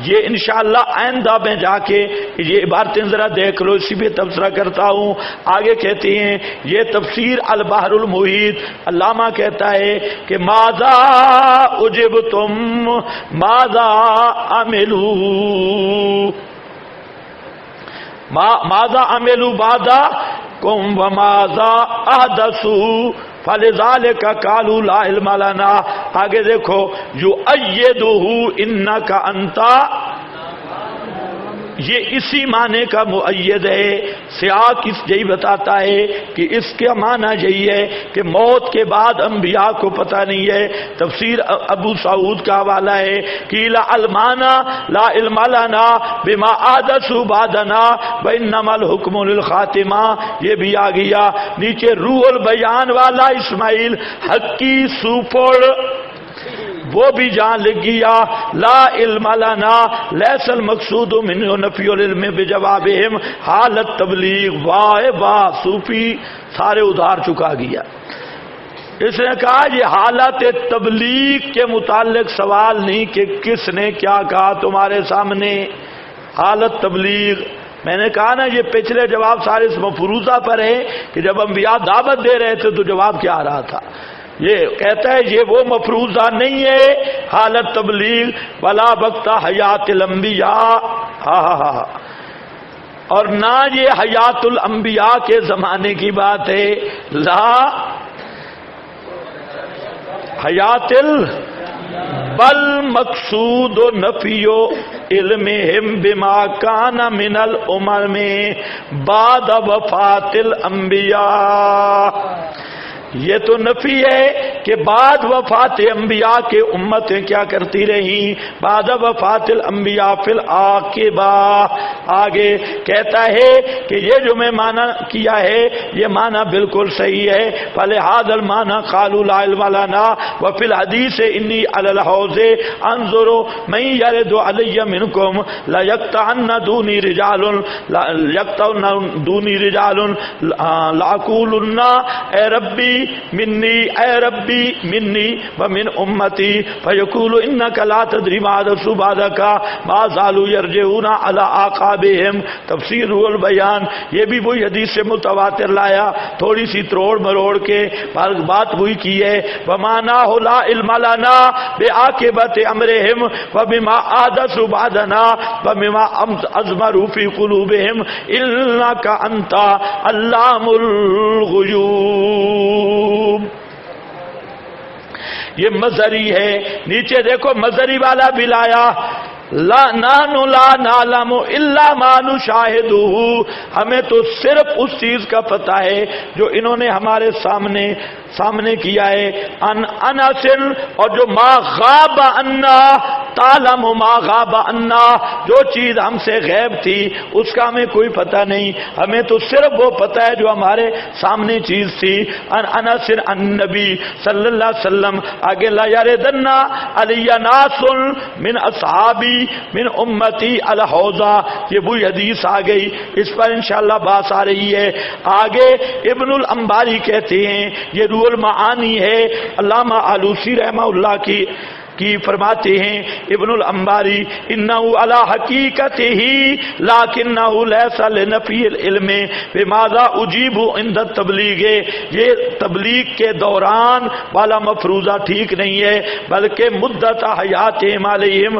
یہ انشاءاللہ آئندہ میں جا کے یہ عبارتیں ذرا دیکھ لو، اسی پہ تبصرہ کرتا ہوں. آگے کہتے ہیں یہ تفسیر البحر المحیط، علامہ کہتا ہے کہ ماذا اجبتم ماذا عملوا ماذا عملوا بعدکم وماذا احدثوا فلذلک قالوا لا علم لنا. آگے دیکھو یؤیدہ انک انت، یہ اسی معنی کا مؤید ہے. سیاق اس یہی بتاتا ہے کہ اس کا معنی یہی ہے کہ موت کے بعد انبیاء کو پتہ نہیں ہے. تفسیر ابو سعود کا حوالہ ہے کہ لا المانا لا علم لنا بما احدثوا بعدنا وانما الحکم للخاتمہ. یہ بھی آ گیا نیچے. روح البیان والا اسماعیل حقی سوپڑ وہ بھی جان لکھ گیا لا علم لنا لیس المقصود من نفی العلم بجوابہم حالت تبلیغ. واہ واہ، صوفی سارے ادھار چکا گیا. اس نے کہا یہ حالت تبلیغ کے متعلق سوال نہیں کہ کس نے کیا کہا تمہارے سامنے. حالت تبلیغ، میں نے کہا نا یہ پچھلے جواب سارے اس مفروضہ پر ہے کہ جب انبیاء دعوت دے رہے تھے تو جواب کیا آ رہا تھا. یہ کہتا ہے یہ وہ مفروضہ نہیں ہے حالت تبلیغ ولا وقت حیات الانبیاء، اور نہ یہ حیات الانبیاء کے زمانے کی بات ہے. لا حیات بل مقصود نفی علمہم بما کان من الامم بعد وفات الانبیاء. یہ تو نفی ہے کہ بعد وفات انبیاء کے امتیں کیا کرتی رہیں. بعد وفات الانبیاء فی العاقبہ. آگے کہتا ہے کہ یہ جو میں معنی کیا ہے یہ معنی بالکل صحیح ہے. فلہذا المعنی قالوا لا علم لنا وفی الحدیث انی علی الحوض انظر من یرد علی منکم لیقطعن دونی رجال لاقولن اے ربی منی اے ربی منی ومن امتی فیقول انک لا تدری ما حدث بعدک ما زالوا یرجعون علی اعقابہم. تفسیر روح البیان یہ بھی وہی حدیث سے متواتر لایا، تھوڑی سی تروڑ مروڑ کے بات وہی کی ہے. ومعناہ لا علم لنا بعاقبۃ امرہم وبما احدثوا بعدنا وبما اضمروا فی قلوبہم انک انت علام الغیوب. یہ مظہری ہے. نیچے دیکھو مظہری والا بھی لایا لا نحن لا نعلم الا ما نشاہدہ. ہمیں تو صرف اس چیز کا پتہ ہے جو انہوں نے ہمارے سامنے کیا ہے. ان انس، اور جو ما غاب عنا تعلم ما غاب عنا، جو چیز ہم سے غیب تھی اس کا ہمیں کوئی پتہ نہیں. ہمیں تو صرف وہ پتہ ہے جو ہمارے سامنے چیز تھی. ان انس عن نبی صلی اللہ علیہ وسلم. آگے لا یردن علی ناس من اصحابی من امتی الحوضہ. یہ وہی حدیث آ گئی، اس پر انشاءاللہ بات آ رہی ہے. آگے ابن الانباری کہتے ہیں یہ روح المعانی ہے. علامہ آلوسی رحمہ اللہ کی فرماتے ہیں ابن الانباری انہ علی حقیقتہ لیکنہ لیس لنفی العلم بماذا اجیب عند التبلیغ. یہ تبلیغ کے دوران والا مفروضہ ٹھیک نہیں ہے، بلکہ مدت حیاتہم علیہم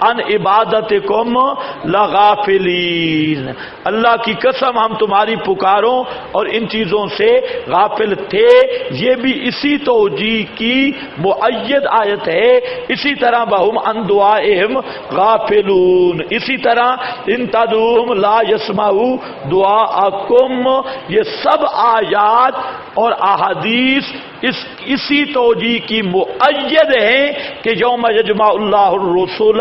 ان عبادتکم لغافلین، اللہ کی قسم ہم تمہاری پکاروں اور ان چیزوں سے غافل تھے۔ یہ بھی اسی توجیہ کی مؤید آیت ہے۔ اسی طرح بہم ان دعائہم غافلون، اسی طرح ان تدعوہم لا یسمعوا دعاءکم، یہ سب آیات اور احادیث اسی توجیہ کی مؤید ہیں کہ یوم یجمع اللہ الرسل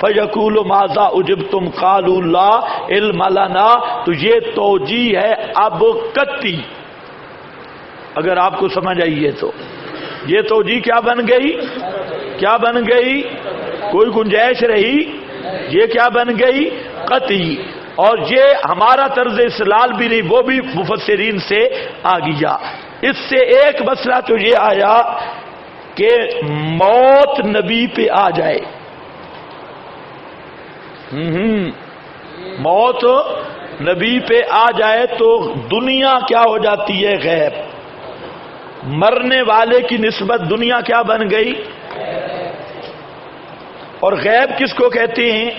فیقول ماذا اجبتم قالوا لا علم لنا، تو یہ توجیہ ہے اب قطعی۔ اگر آپ کو سمجھ آئیے تو یہ توجیہ کیا بن گئی؟ کیا بن گئی؟ کوئی گنجائش رہی؟ یہ کیا بن گئی؟ قطعی۔ اور یہ ہمارا طرز استدلال بھی نہیں، وہ بھی مفسرین سے آ گیا۔ اس سے ایک مسئلہ تو یہ آیا کہ موت نبی پہ آ جائے، موت نبی پہ آ جائے تو دنیا کیا ہو جاتی ہے؟ غیب۔ مرنے والے کی نسبت دنیا کیا بن گئی؟ اور غیب کس کو کہتے ہیں؟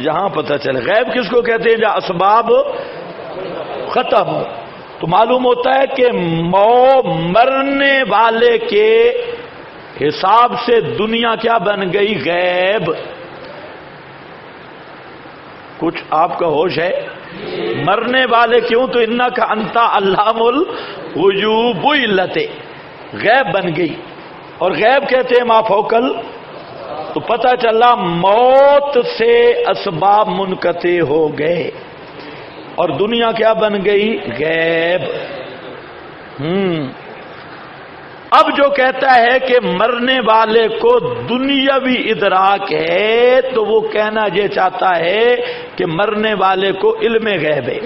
جہاں پتہ چلے غیب کس کو کہتے ہیں؟ جہاں اسباب ختم ہو۔ تو معلوم ہوتا ہے کہ مرنے والے کے حساب سے دنیا کیا بن گئی؟ غیب۔ کچھ آپ کا ہوش ہے؟ مرنے والے کیوں؟ تو انکا انتا علام الغیوب علت غیب بن گئی، اور غیب کہتے ہیں ما فوقل۔ تو پتہ چلا موت سے اسباب منقطع ہو گئے اور دنیا کیا بن گئی؟ غیب۔ اب جو کہتا ہے کہ مرنے والے کو دنیاوی ادراک ہے تو وہ کہنا یہ چاہتا ہے کہ مرنے والے کو علم غیب ہے۔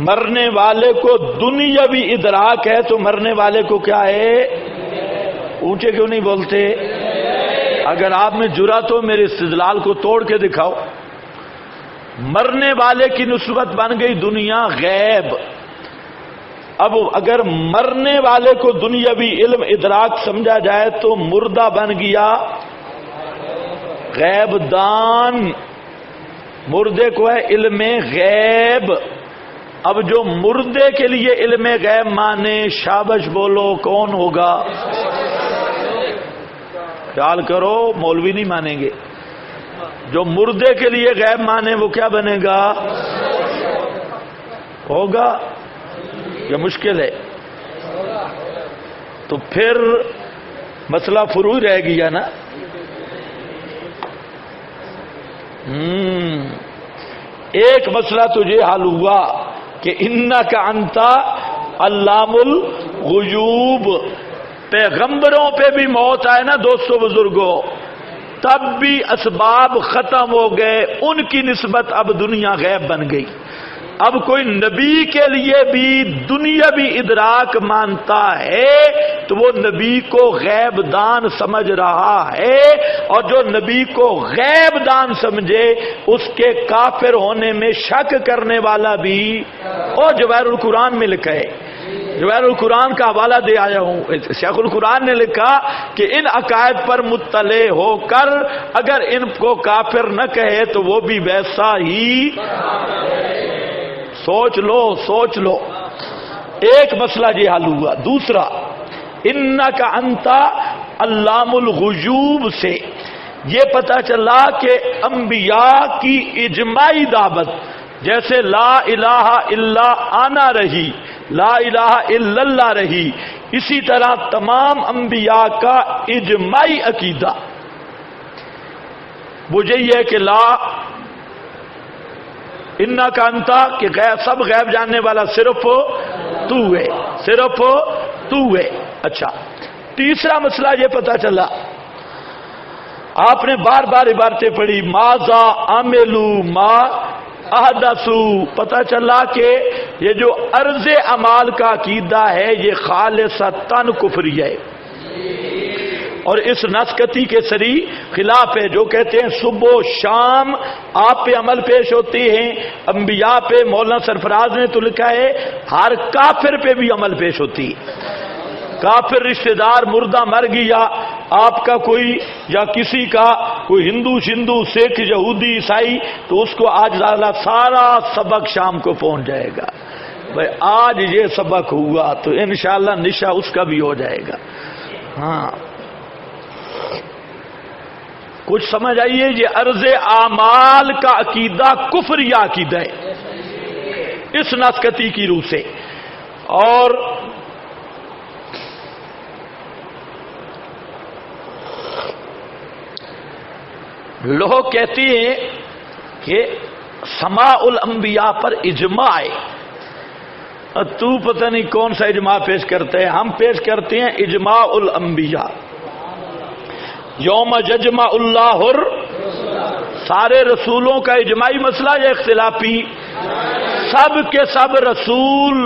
مرنے والے کو دنیاوی ادراک ہے تو مرنے والے کو کیا ہے؟ اونچے کیوں نہیں بولتے؟ اگر آپ میں جرأت ہو میرے استدلال کو توڑ کے دکھاؤ۔ مرنے والے کی نسبت بن گئی دنیا غیب۔ اب اگر مرنے والے کو دنیاوی علم ادراک سمجھا جائے تو مردہ بن گیا غیب دان، مردے کو ہے علم غیب۔ اب جو مردے کے لیے علم غیب مانے، شابش بولو کون ہوگا؟ خیال کرو، مولوی نہیں مانیں گے۔ جو مردے کے لیے غیب مانے وہ کیا بنے گا؟ ہوگا یا مشکل ہے؟ تو پھر مسئلہ فروع رہ گیا نا۔ ایک مسئلہ تو یہ حل ہوا کہ انکا انتا علام الغیوب، پیغمبروں پہ بھی موت آئے نا دوستو بزرگوں، تب بھی اسباب ختم ہو گئے، ان کی نسبت اب دنیا غیب بن گئی۔ اب کوئی نبی کے لیے بھی دنیاوی ادراک مانتا ہے تو وہ نبی کو غیب دان سمجھ رہا ہے، اور جو نبی کو غیب دان سمجھے اس کے کافر ہونے میں شک کرنے والا بھی، اور جواہر القرآن میں لکھا ہے، جواہر القرآن کا حوالہ دے آیا ہوں، شیخ القرآن نے لکھا کہ ان عقائد پر مطلع ہو کر اگر ان کو کافر نہ کہے تو وہ بھی ویسا ہی۔ سوچ لو سوچ لو، ایک مسئلہ یہ حل ہوا۔ دوسرا، انکا انتا علام الغیوب سے یہ پتہ چلا کہ انبیاء کی اجماعی دعوت، جیسے لا الہ الا انا رہی، لا الہ الا اللہ رہی، اسی طرح تمام انبیاء کا اجماعی عقیدہ وہ یہی ہے کہ لا انکا انتا، کہ سب غیب جاننے والا صرف تو ہے، صرف تو ہے۔ اچھا، تیسرا مسئلہ یہ پتا چلا، آپ نے بار بار عبارتیں پڑھی، ماذا عملو ما احدثو، پتا چلا کہ یہ جو عرض اعمال کا عقیدہ ہے یہ خالصتاً کفری ہے، اور اس نسکتی کے سری خلاف ہے، جو کہتے ہیں صبح و شام آپ پہ عمل پیش ہوتے ہیں، انبیاء پہ، مولانا سرفراز نے تو لکھا ہے ہر کافر پہ بھی عمل پیش ہوتی ہے۔ کافر رشتہ دار مردہ مر گیا آپ کا کوئی یا کسی کا کوئی ہندو شندو سکھ یہودی عیسائی تو اس کو آج سارا سبق شام کو پہنچ جائے گا بھائی آج یہ سبق ہوا تو انشاءاللہ نشا اس کا بھی ہو جائے گا. ہاں کچھ سمجھ آئیے یہ عرض اعمال کا عقیدہ کفری عقیدہ ہے اس ناسکتی کی روح سے. اور لوگ کہتے ہیں کہ سماع الانبیاء پر اجماع ہے. تو پتہ نہیں کون سا اجماع پیش کرتے ہیں. ہم پیش کرتے ہیں اجماع الانبیاء. یوم یجمع اللہ سارے رسولوں کا اجماعی مسئلہ یا اختلافی؟ سب کے سب رسول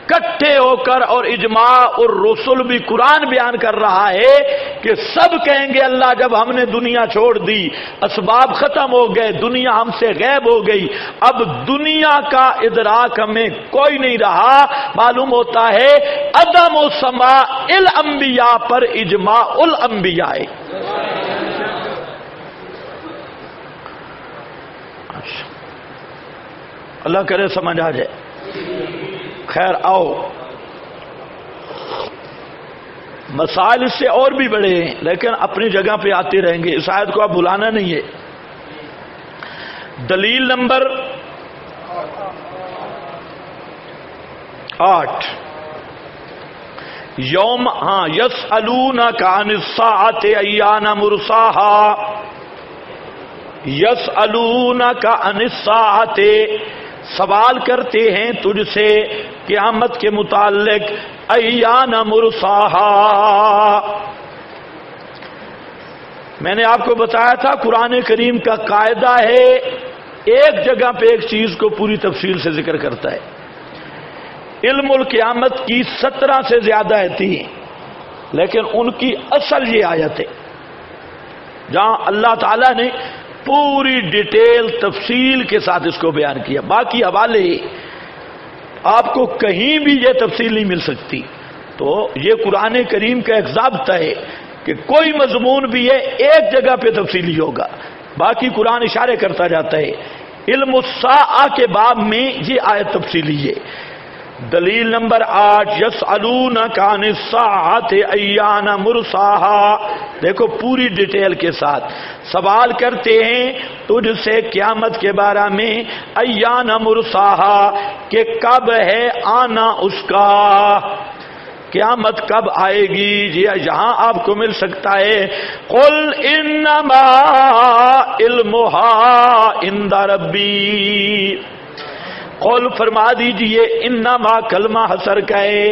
کٹھے ہو کر اور اجماع اور رسول بھی قرآن بیان کر رہا ہے کہ سب کہیں گے اللہ جب ہم نے دنیا چھوڑ دی اسباب ختم ہو گئے دنیا ہم سے غائب ہو گئی اب دنیا کا ادراک ہمیں کوئی نہیں رہا. معلوم ہوتا ہے عدم سماع الانبیاء پر اجماع الانبیاء ہے. اللہ کرے سمجھ آ جائے. خیر آؤ مسائل اس سے اور بھی بڑے ہیں لیکن اپنی جگہ پہ آتے رہیں گے. اس آیت کو آپ بلانا نہیں ہے. دلیل نمبر 8 یوم یسألونک عن الساعۃ ایان مرساہا. یسألونک عن الساعۃ سوال کرتے ہیں تجھ سے قیامت کے متعلق ایان مرساہا. میں نے آپ کو بتایا تھا قرآن کریم کا قاعدہ ہے ایک جگہ پہ ایک چیز کو پوری تفصیل سے ذکر کرتا ہے. علم القیامت کی 17 سے زیادہ آیتیں ہیں لیکن ان کی اصل یہ آیت ہے جہاں اللہ تعالیٰ نے پوری ڈیٹیل تفصیل کے ساتھ اس کو بیان کیا. باقی حوالے آپ کو کہیں بھی یہ تفصیل نہیں مل سکتی. تو یہ قرآن کریم کا ایک ضابطہ ہے کہ کوئی مضمون بھی ہے ایک جگہ پہ تفصیلی ہوگا باقی قرآن اشارے کرتا جاتا ہے. علم الساعہ کے باب میں یہ آیت تفصیلی ہے. دلیل نمبر 8 یسألونک عن الساعۃ ایان مرساہا. دیکھو پوری ڈیٹیل کے ساتھ سوال کرتے ہیں تجھ سے قیامت کے بارے میں ایان مرساہا کہ کب ہے آنا اس کا قیامت کب آئے گی. یہاں آپ کو مل سکتا ہے قل انما علمها عند ربی. قول فرما دیجئے انما کلمہ حسر کا ہے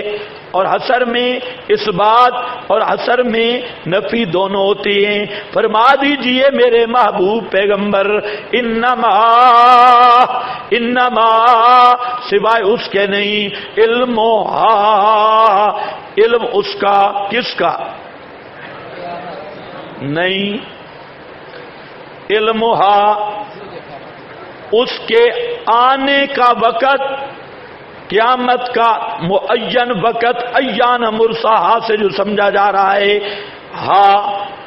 اور حسر میں اس بات اور حسر میں نفی دونوں ہوتی ہیں. فرما دیجئے میرے محبوب پیغمبر انما سوائے اس کے نہیں علمها علم اس کا کس کا نہیں علمها اس کے آنے کا وقت قیامت کا معین وقت ایان مرساہا سے جو سمجھا جا رہا ہے ہاں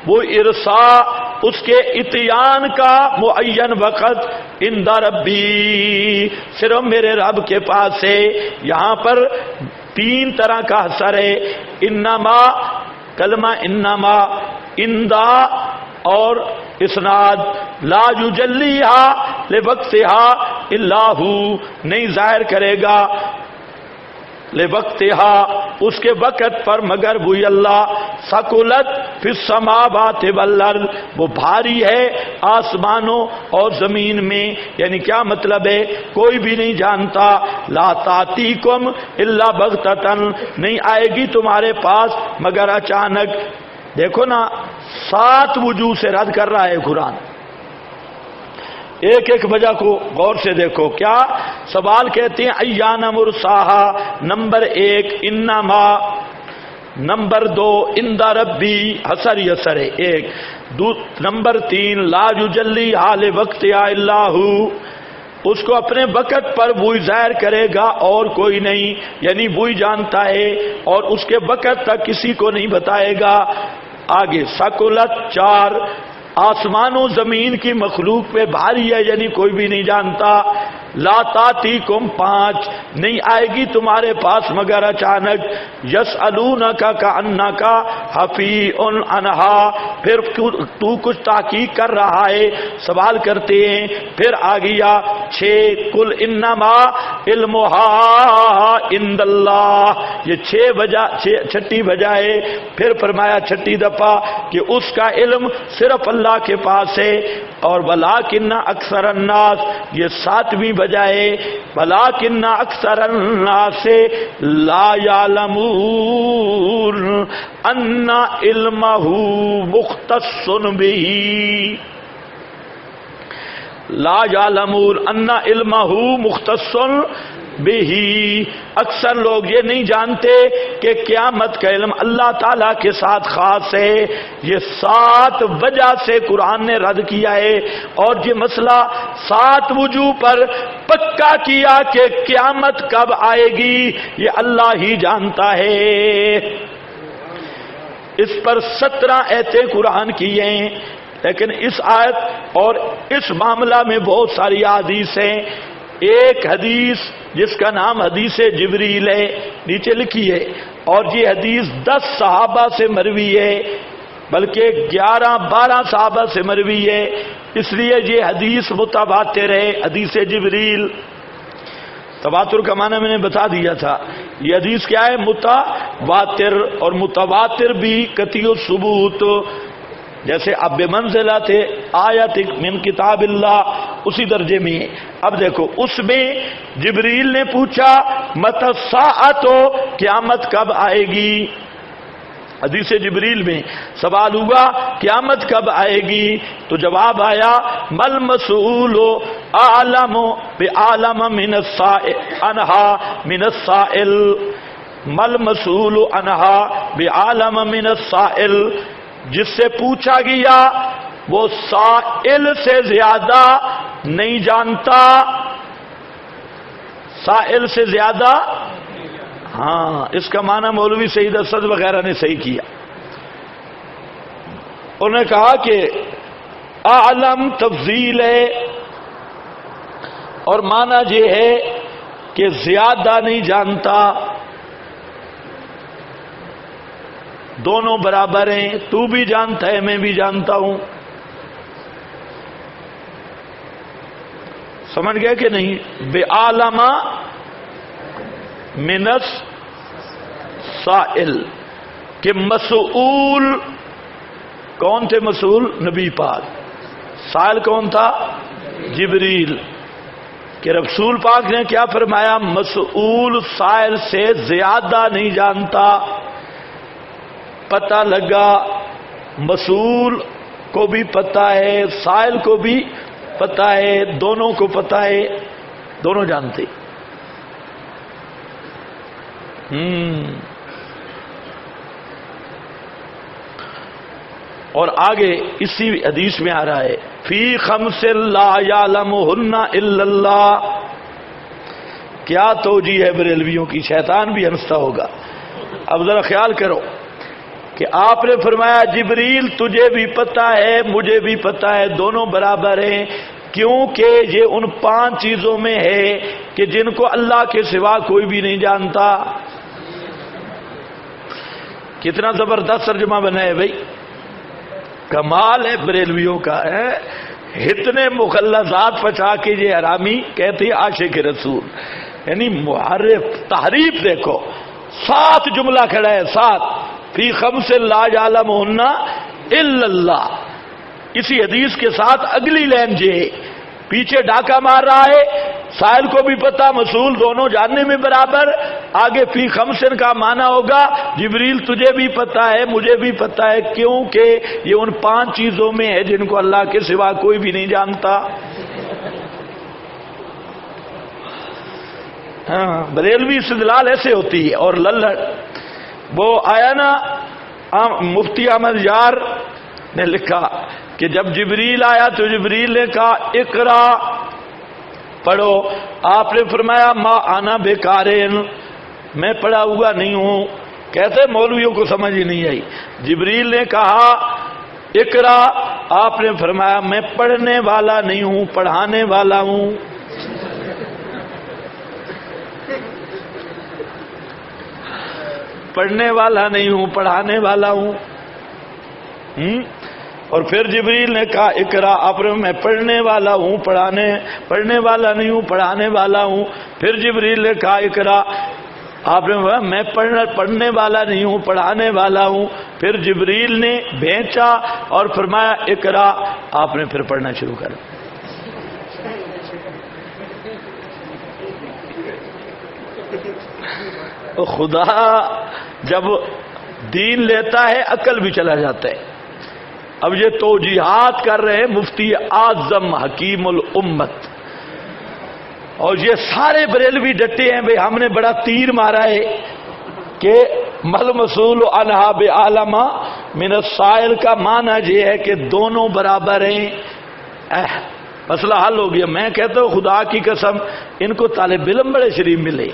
وہ ارسا اس کے اتیان کا معین وقت عند ربی صرف میرے رب کے پاس ہے. یہاں پر 3 طرح کا حصر ہے. انما کلمہ انما اندا اور اسناد لا یجلیہا لوقتہا الا ہو نہیں ظاہر کرے گا لوقتہا اس کے وقت پر مگر وہی اللہ. ثقلت فی السماوات والارض وہ بھاری ہے آسمانوں اور زمین میں. یعنی کیا مطلب ہے کوئی بھی نہیں جانتا. لا تاتیکم الا بغتۃ نہیں آئے گی تمہارے پاس مگر اچانک. دیکھو نا 7 وجوہ سے رد کر رہا ہے قرآن. ایک ایک وجہ کو غور سے دیکھو. کیا سوال کہتے ہیں ایان مرساہا نمبر 1 انما نمبر 2 عند ربی حسر یسر ایک نمبر 3 لا یجلی حال وقت الا ہو اس کو اپنے وقت پر وہی ظاہر کرے گا اور کوئی نہیں، یعنی وہی جانتا ہے اور اس کے وقت تک کسی کو نہیں بتائے گا۔ آگے ثقلت 4، آسمان و زمین کی مخلوق پہ بھاری ہے، یعنی کوئی بھی نہیں جانتا۔ لا تاتیکم 5، نہیں آئے گی تمہارے پاس مگر اچانک۔ یسألونک کأنک حفیظ عنہا، پھر تو کچھ تحقیق کر رہا ہے، سوال کرتے ہیں۔ پھر آ گیا 6، قل انما علمها عند اللہ، یہ 6 وجہ ہے۔ پھر فرمایا 6 دفعہ کہ اس کا علم صرف اللہ کے پاس ہے۔ اور ولکن اکثر الناس، یہ 7ویں وجہ ہے، ولکن اکثر الناس لا یعلمون ان علمہ مختص به، لا یعلمون ان علمہ مختص بہی، اکثر لوگ یہ نہیں جانتے کہ قیامت کا علم اللہ تعالیٰ کے ساتھ خاص ہے۔ یہ 7 وجہ سے قرآن نے رد کیا ہے، اور یہ مسئلہ 7 وجوہ پر پکا کیا کہ قیامت کب آئے گی یہ اللہ ہی جانتا ہے۔ اس پر 17 آیتیں قرآن کی ہیں، لیکن اس آیت اور اس معاملہ میں بہت ساری احادیث ہیں۔ ایک حدیث جس کا نام حدیث جبریل ہے، نیچے لکھی ہے، اور یہ حدیث 10 صحابہ سے مروی ہے، بلکہ 11-12 صحابہ سے مروی ہے، اس لیے یہ حدیث متواتر ہے۔ حدیث جبریل، تواتر کا معنی میں نے بتا دیا تھا، یہ حدیث کیا ہے؟ متواتر، اور متواتر بھی قطعی الثبوت، جیسے اب بے منزلہ تھے آیت من کتاب اللہ، اسی درجے میں۔ اب دیکھو اس میں جبریل نے پوچھا متی الساعۃ، قیامت کب آئے گی؟ حدیث جبریل میں سوال ہوا قیامت کب آئے گی؟ تو جواب آیا مل مسئول اعلم بعالم من السائل عنہا من السائل، مل مسئول عنہا بعالم من السائل، جس سے پوچھا گیا وہ سائل سے زیادہ نہیں جانتا، سائل سے زیادہ، ہاں اس کا معنی مولوی سعید اسد وغیرہ نے صحیح کیا۔ انہوں نے کہا کہ اعلم تفضیل ہے، اور معنی یہ ہے کہ زیادہ نہیں جانتا، دونوں برابر ہیں، تو بھی جانتا ہے میں بھی جانتا ہوں۔ سمجھ گئے کہ نہیں؟ بے عالم من السائل، کہ مسئول کون تھے؟ مسئول نبی پاک، سائل کون تھا؟ جبریل۔ کہ رسول پاک نے کیا فرمایا؟ مسئول سائل سے زیادہ نہیں جانتا۔ پتہ لگا مسئول کو بھی پتہ ہے، سائل کو بھی پتہ ہے، دونوں کو پتہ ہے، دونوں جانتے۔ اور آگے اسی حدیث میں آ رہا ہے فی خمس لا یعلمہن الا اللہ۔ کیا توجیہ ہے بریلویوں کی، شیطان بھی ہنستا ہوگا۔ اب ذرا خیال کرو کہ آپ نے فرمایا جبریل تجھے بھی پتہ ہے مجھے بھی پتہ ہے، دونوں برابر ہیں، کیونکہ یہ ان 5 چیزوں میں ہے کہ جن کو اللہ کے سوا کوئی بھی نہیں جانتا۔ کتنا زبردست ترجمہ بنا ہے بھائی، کمال ہے بریلویوں کا ہے۔ اتنے مغلظات پچا کے یہ حرامی کہتے عاشق رسول، یعنی محرف تحریف دیکھو، 7 جملہ کھڑا ہے، 7 فی خمس لا یعلمہن الا اللہ۔ اسی حدیث کے ساتھ اگلی لائن جو ہے پیچھے ڈاکہ مار رہا ہے، سائل کو بھی پتہ مسئول دونوں جاننے میں برابر۔ آگے فی خمسن کا معنی ہوگا جبریل تجھے بھی پتہ ہے مجھے بھی پتہ ہے، کیونکہ یہ ان 5 چیزوں میں ہے جن کو اللہ کے سوا کوئی بھی نہیں جانتا۔ ہاں بریلوی استدلال ایسے ہوتی ہے۔ اور للڑ وہ آیا نا، مفتی احمد یار نے لکھا کہ جب جبریل آیا تو جبریل نے کہا اقرا پڑھو. آپ نے فرمایا ما انا بیکارن، میں پڑھا ہوا نہیں ہوں. کہتے مولویوں کو سمجھ ہی نہیں آئی. جبریل نے کہا اقرا، آپ نے فرمایا میں پڑھنے والا نہیں ہوں، پڑھانے والا ہوں. پڑھنے والا نہیں ہوں، پڑھانے والا ہوں. اور پھر جبریل نے کہا اقرا، آپ نے میں پڑھنے والا ہوں، پڑھنے والا نہیں ہوں، پڑھانے والا ہوں. پھر جبریل نے کہا اقرا، آپ نے فرمایا میں پڑھنے والا نہیں ہوں، پڑھانے والا ہوں. پھر جبریل نے بھیجا اور فرمایا اقرا، آپ نے پھر پڑھنا شروع کر. خدا جب دین لیتا ہے عقل بھی چلا جاتا ہے. اب یہ توجیحات کر رہے ہیں مفتی اعظم حکیم الامت، اور یہ سارے بریلوی ڈٹے ہیں بھئی ہم نے بڑا تیر مارا ہے کہ مل مسئول عنہا بعالم من السائل کا معنی یہ ہے کہ دونوں برابر ہیں. مسئلہ حل ہو گیا. میں کہتا ہوں خدا کی قسم ان کو طالب علم بڑے شریف ملے.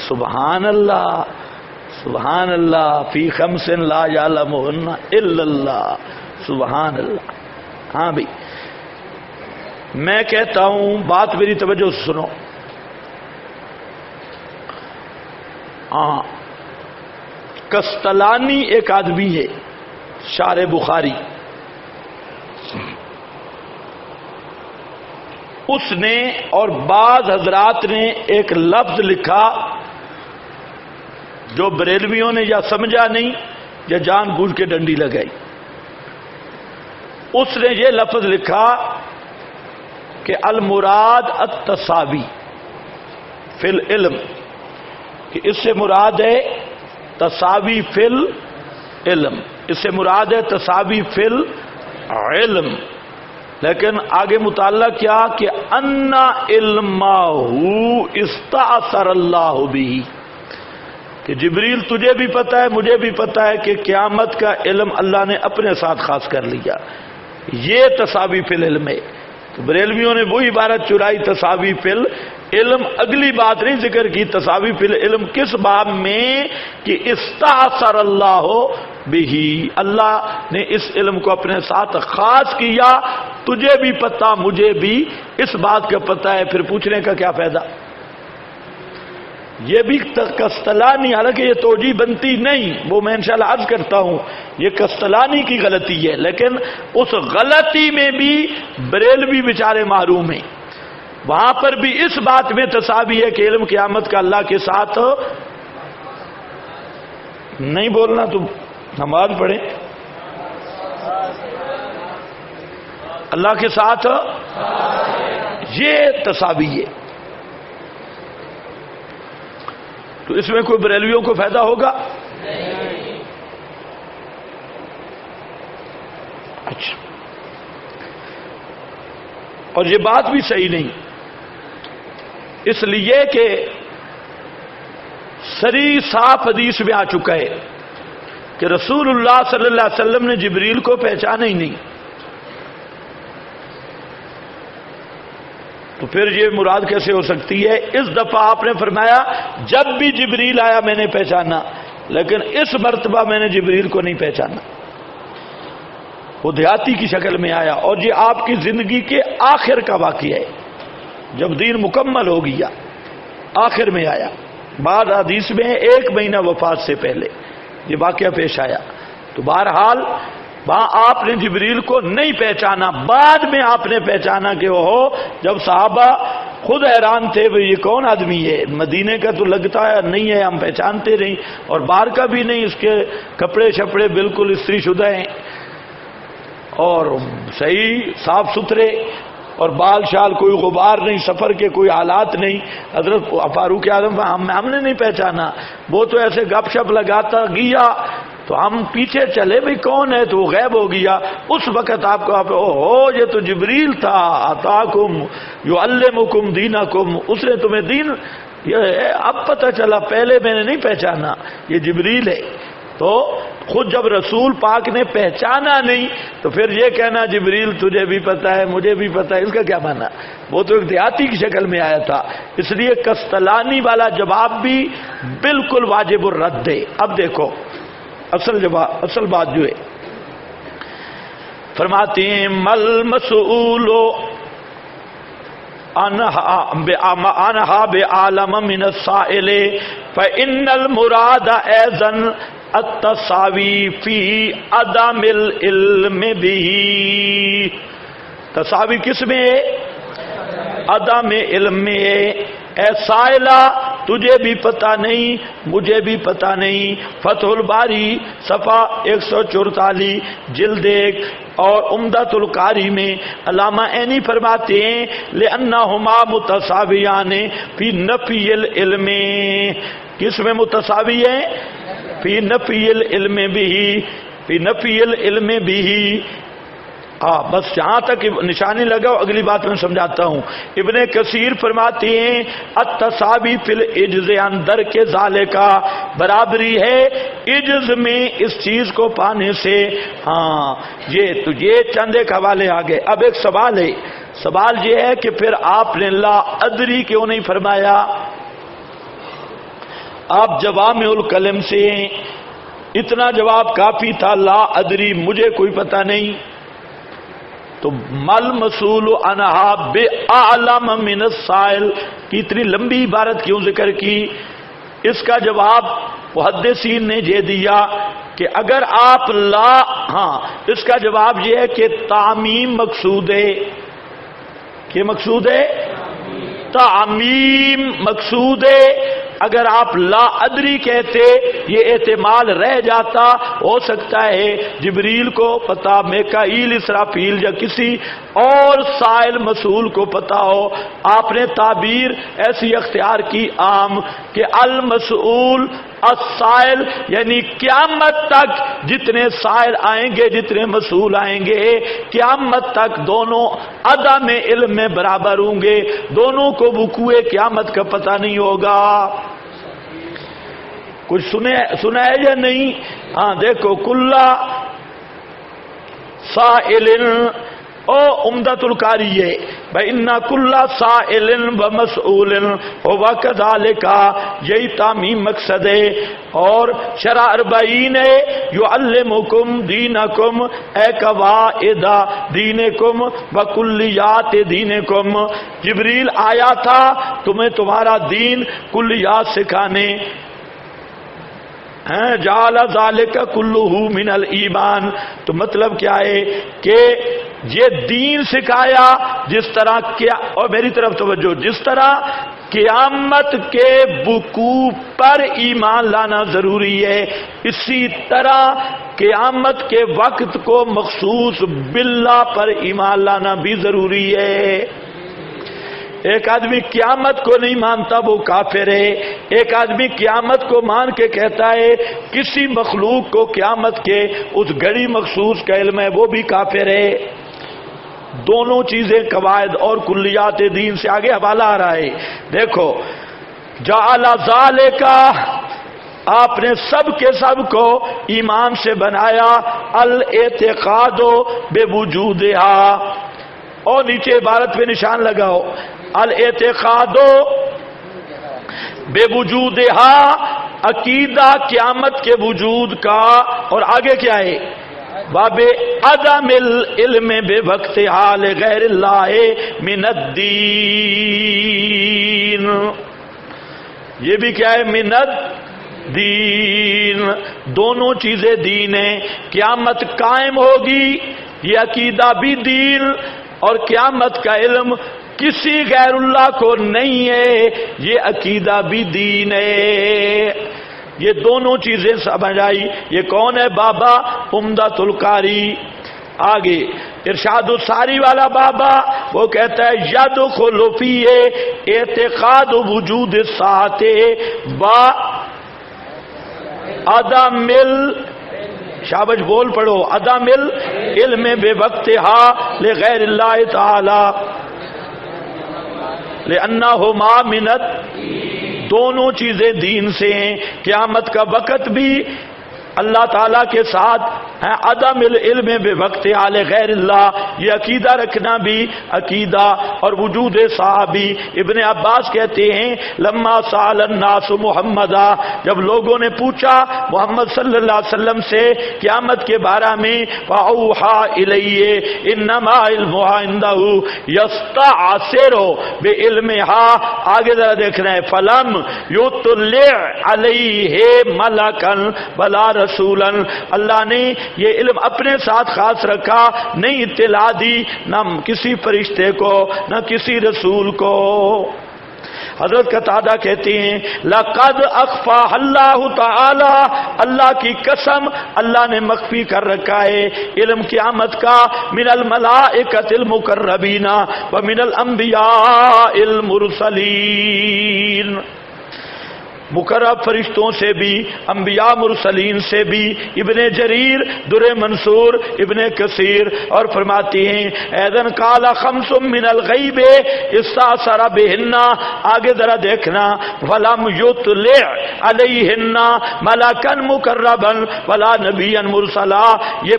سبحان اللہ سبحان اللہ، فی خمس لا یعلمہن الا اللہ، سبحان اللہ. ہاں بھائی میں کہتا ہوں، بات میری توجہ سے سنو. ہاں کستلانی ایک آدمی ہے شارح بخاری، اس نے اور بعض حضرات نے ایک لفظ لکھا جو بریلویوں نے یا سمجھا نہیں یا جان بوجھ کے ڈنڈی لگائی. اس نے یہ لفظ لکھا کہ المراد التساوی فی العلم، کہ اس سے مراد ہے تساوی فی العلم، اس سے مراد ہے تساوی فی العلم. لیکن آگے مطالعہ کیا کہ ان علمہ استأثر اللہ بھی، کہ جبریل تجھے بھی پتہ ہے مجھے بھی پتہ ہے کہ قیامت کا علم اللہ نے اپنے ساتھ خاص کر لیا. یہ تساوی فی العلم ہے. تو بریلویوں نے وہی عبارت چرائی تساوی فی العلم. اگلی بات نہیں ذکر کی تساوی فی العلم کس باب میں کہ استأثر اللہ بھی، اللہ نے اس علم کو اپنے ساتھ خاص کیا. تجھے بھی پتہ مجھے بھی اس بات کا پتہ ہے، پھر پوچھنے کا کیا فائدہ. یہ بھی کستلانی، حالانکہ یہ توجیہ بنتی نہیں، وہ میں انشاءاللہ عرض کرتا ہوں، یہ کستلانی کی غلطی ہے، لیکن اس غلطی میں بھی بریلوی بیچارے محروم ہیں. وہاں پر بھی اس بات میں تساوی ہے کہ علم قیامت کا اللہ کے ساتھ نہیں بولنا تو نماز پڑھیں. اللہ کے ساتھ یہ تساوی ہے. تو اس میں کوئی بریلویوں کو فائدہ ہوگا؟ اچھا، اور یہ بات بھی صحیح نہیں، اس لیے کہ صریح صاف حدیث میں آ چکا ہے کہ رسول اللہ صلی اللہ علیہ وسلم نے جبریل کو پہچانا ہی نہیں. تو پھر یہ مراد کیسے ہو سکتی ہے؟ اس دفعہ آپ نے فرمایا جب بھی جبریل آیا میں نے پہچانا، لیکن اس مرتبہ میں نے جبریل کو نہیں پہچانا. وہ دیہاتی کی شکل میں آیا، اور یہ آپ کی زندگی کے آخر کا واقعہ ہے. جب دین مکمل ہو گیا آخر میں آیا. بعض حدیث میں 1 مہینہ وفات سے پہلے یہ واقعہ پیش آیا. تو بہرحال وہاں آپ نے جبریل کو نہیں پہچانا، بعد میں آپ نے پہچانا کہ وہ جب صحابہ خود حیران تھے وہ یہ کون آدمی ہے، مدینے کا تو لگتا ہے نہیں ہے، ہم پہچانتے نہیں، اور باہر کا بھی نہیں، اس کے کپڑے شپڑے بالکل استری شدہ ہیں اور صحیح صاف ستھرے، اور بال شال کوئی غبار نہیں، سفر کے کوئی حالات نہیں. حضرت فاروق اعظم ہم نے نہیں پہچانا، وہ تو ایسے گپ شپ لگاتا گیا تو ہم پیچھے چلے بھئی کون ہے، تو وہ غائب ہو گیا. اس وقت آپ کو اوہ یہ تو جبریل تھا، آتاکم یعلمکم دینکم، اس نے تمہیں دین، اب پتہ چلا، پہلے میں نے نہیں پہچانا یہ جبریل ہے. تو خود جب رسول پاک نے پہچانا نہیں تو پھر یہ کہنا جبریل تجھے بھی پتہ ہے مجھے بھی پتہ ہے، اس کا کیا معنی؟ وہ تو ایک دیہاتی کی شکل میں آیا تھا، اس لیے کستلانی والا جواب بھی بالکل واجب الرد ہے۔ اب دیکھو اصل جواب، اصل بات جو ہے، فرماتے ہیں مل مسئول عنہا بعالم من السائل فإن المراد ايضا التساوی فی عدم العلم بھی۔ تساوی کس میں ہے؟ عدم علم میں ہے۔ اے سائلہ تجھے بھی پتہ نہیں مجھے بھی پتہ نہیں۔ فتح الباری صفحہ 144 جلد 1 اور عمدۃ القاری میں علامہ عینی فرماتے ہیں لأنہما متساویان فی نفی العلم، کس میں متساوی ہیں؟ فی نفی العلم بھی، فی نفی العلم بھی۔ بس جہاں تک نشانی لگاؤ، اگلی بات میں سمجھاتا ہوں۔ ابن کثیر فرماتے ہیں التساوی فی العجز اندر کے ذالے کا برابری ہے عجز میں اس چیز کو پانے سے۔ یہ چند ایک حوالے آگے۔ اب ایک سوال ہے، سوال یہ ہے کہ پھر آپ نے لا ادری کیوں نہیں فرمایا؟ آپ جوامع الکلم سے اتنا جواب کافی تھا، لا ادری مجھے کوئی پتہ نہیں، تو مل مسئول عنہا بعالم من السائل کی اتنی لمبی عبارت کیوں ذکر کی؟ اس کا جواب محدثین نے یہ دیا کہ اگر آپ اس کا جواب یہ ہے کہ تعمیم مقصود ہے۔ کہ مقصود ہے؟ تعمیم مقصود ہے۔ اگر آپ لا ادری کہتے یہ احتمال رہ جاتا، ہو سکتا ہے جبریل کو پتا، میکائیل اسرافیل یا کسی اور سائل مسئول کو پتا ہو۔ آپ نے تعبیر ایسی اختیار کی عام کہ المسئول السائل، یعنی قیامت تک جتنے سائل آئیں گے جتنے مسئول آئیں گے قیامت تک دونوں عدم علم میں برابر ہوں گے، دونوں کو وقوع قیامت کا پتہ نہیں ہوگا۔ کچھ سنا ہے یا نہیں؟ دیکھو کلا سائل او عمدۃ القاری ہے بھائی ان کلا سائل و مسئول و کذالک، یہی تعمیم مقصد ہے۔ اور شرع 40 ہے یعلمکم دینکم اے قواعد دینکم و کلیات دینکم، جبریل آیا تھا تمہیں تمہارا دین کلیات سکھانے۔ جعل ذالک کلہ من الایمان، تو مطلب کیا ہے کہ یہ دین سکھایا جس طرح کیا، اور میری طرف توجہ، جس طرح قیامت کے وقوع پر ایمان لانا ضروری ہے، اسی طرح قیامت کے وقت کو مخصوص باللہ پر ایمان لانا بھی ضروری ہے۔ ایک آدمی قیامت کو نہیں مانتا وہ کافر ہے، ایک آدمی قیامت کو مان کے کہتا ہے کسی مخلوق کو قیامت کے اس گھڑی مخصوص کا علم ہے، وہ بھی کافر ہے۔ دونوں چیزیں قواعد اور کلیات دین سے آگے حوالہ آ رہا ہے۔ دیکھو جعل ذالک، آپ نے سب کے سب کو ایمان سے بنایا، الاعتقاد بوجودہا، اور نیچے عبارت پہ نشان لگاؤ، الاعتقاد بوجودہا، عقیدہ قیامت کے وجود کا، اور آگے کیا ہے؟ باب عدم العلم بے وقت حال غیر اللہ من الدین، یہ بھی کیا ہے؟ من الدین، دونوں چیزیں دین ہیں۔ قیامت قائم ہوگی یہ عقیدہ بھی دین، اور قیامت کا علم کسی غیر اللہ کو نہیں ہے یہ عقیدہ بھی دین ہے۔ یہ دونوں چیزیں سمجھ آئی۔ یہ کون ہے بابا؟ عمدۃ القاری۔ آگے ارشاد الساری والا بابا وہ کہتا ہے یدخل فیہ اعتقاد وجود الساعۃ با عدم شابش بول پڑھو، عدم علم بے وقتہا لغیر اللہ تعالی لأنہما من دونوں چیزیں دین سے ہیں، قیامت کا وقت بھی اللہ تعالیٰ کے ساتھ عدم العلم بے وقت آل غیر اللہ، یہ عقیدہ رکھنا بھی عقیدہ اور وجود صحابی۔ ابن عباس کہتے ہیں لما سأل الناس محمدا، جب لوگوں نے پوچھا محمد صلی اللہ علیہ وسلم سے قیامت کے بارے میں، فأوحى الیہ انما علمها عنده یستعصر بعلمها، آگے ذرا دیکھ رہے ہیں، فلم یطلع علیہ ملکا ولا رسولا، اللہ نے یہ علم اپنے ساتھ خاص رکھا، نہیں اطلاع دی نہ کسی فرشتے کو نہ کسی رسول کو۔ حضرت قتادہ کہتے ہیں لقد اخفا اللہ تعالی، اللہ کی قسم اللہ نے مخفی کر رکھا ہے علم قیامت کا، من الملائکۃ المقربین ومن الانبیاء المرسلین، مقرب فرشتوں سے بھی، انبیاء مرسلین سے بھی۔ ابن جریر در منصور، ابن کثیر اور فرماتے ہیں ایذن قال خمس من الغیب استاثر بہن، آگے ذرا دیکھنا، ولم یطلع علیہن ملکا مقربا ولا نبیا مرسلا، یہ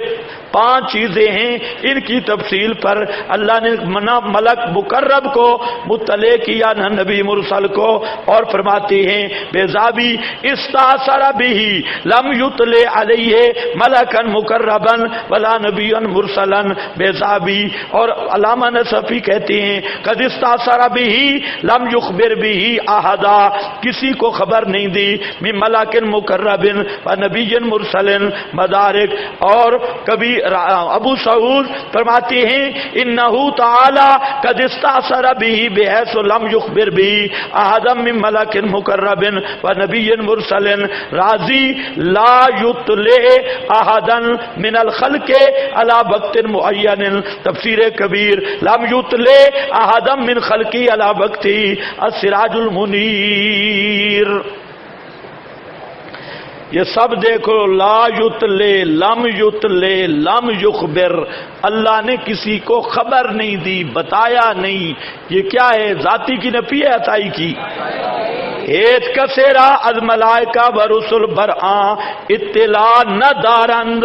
5 چیزیں ہیں، ان کی تفصیل پر اللہ نے ملک مقرب کو مطلع کیا نہ نبی مرسل کو، اور فرماتے ہیں بیزابی استاثر به لم یطلع علیہ ملکا مقربا ولا نبیا مرسلا، بیزابی اور علامہ نصفی کہتے ہیں قد استاثر به لم یخبر به احدا، کسی کو خبر نہیں دی، من ملک مقرب و نبی مرسل مدارک۔ اور کبھی ابو سعود فرماتے ہیں انہو تعالی قد استاثر به بحیث لم یخبر به احدا من ملک مقرب و نبی مرسل، راضی لا یطلع احدا من الخلق علی وقت معین، تفسیر کبیر لم یطلع احدا من خلقی علی وقت السراج المنیر۔ یہ سب دیکھو، لا یطلع، لم یطلع، لم یخبر، اللہ نے کسی کو خبر نہیں دی، بتایا نہیں، یہ کیا ہے؟ ذاتی کی نفی ہے عطائی کی؟ ایت کسیرا از ملائکہ و رسل برآں اطلاع نہ دارند،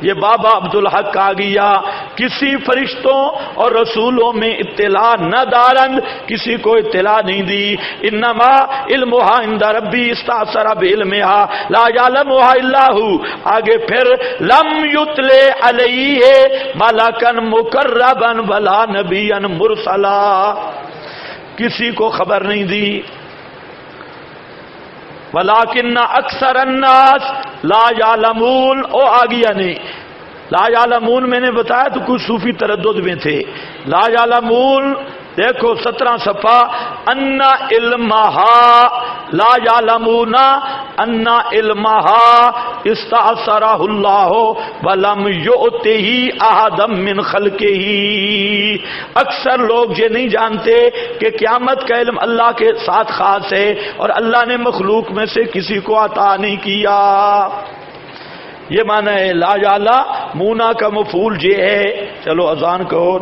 یہ بابا عبدالحق آ گیا، کسی فرشتوں اور رسولوں میں اطلاع نہ دارند، کسی کو اطلاع نہیں دی، انما علمها عند ربی استاثر بعلمها لا یعلمها الا هو، آگے پھر لم یطلع علیہ ملکا مقربا ولا نبیا مرسلا، کسی کو خبر نہیں دی۔ ولیکن اکثر الناس لا یعلمون، او آگیا نہیں، لا یعلمون میں نے بتایا تو کچھ صوفی تردد میں تھے، لا یعلمون دیکھو 17 صفحہ، ان علمها لا یعلمون ان علمها استاثرہ اللہ ولم یؤتہ احدا من خلقہ، اکثر لوگ یہ نہیں جانتے کہ قیامت کا علم اللہ کے ساتھ خاص ہے اور اللہ نے مخلوق میں سے کسی کو عطا نہیں کیا۔ یہ معنی ہے لا یعلمون کا مفعول یہ ہے۔ چلو اذان کہو۔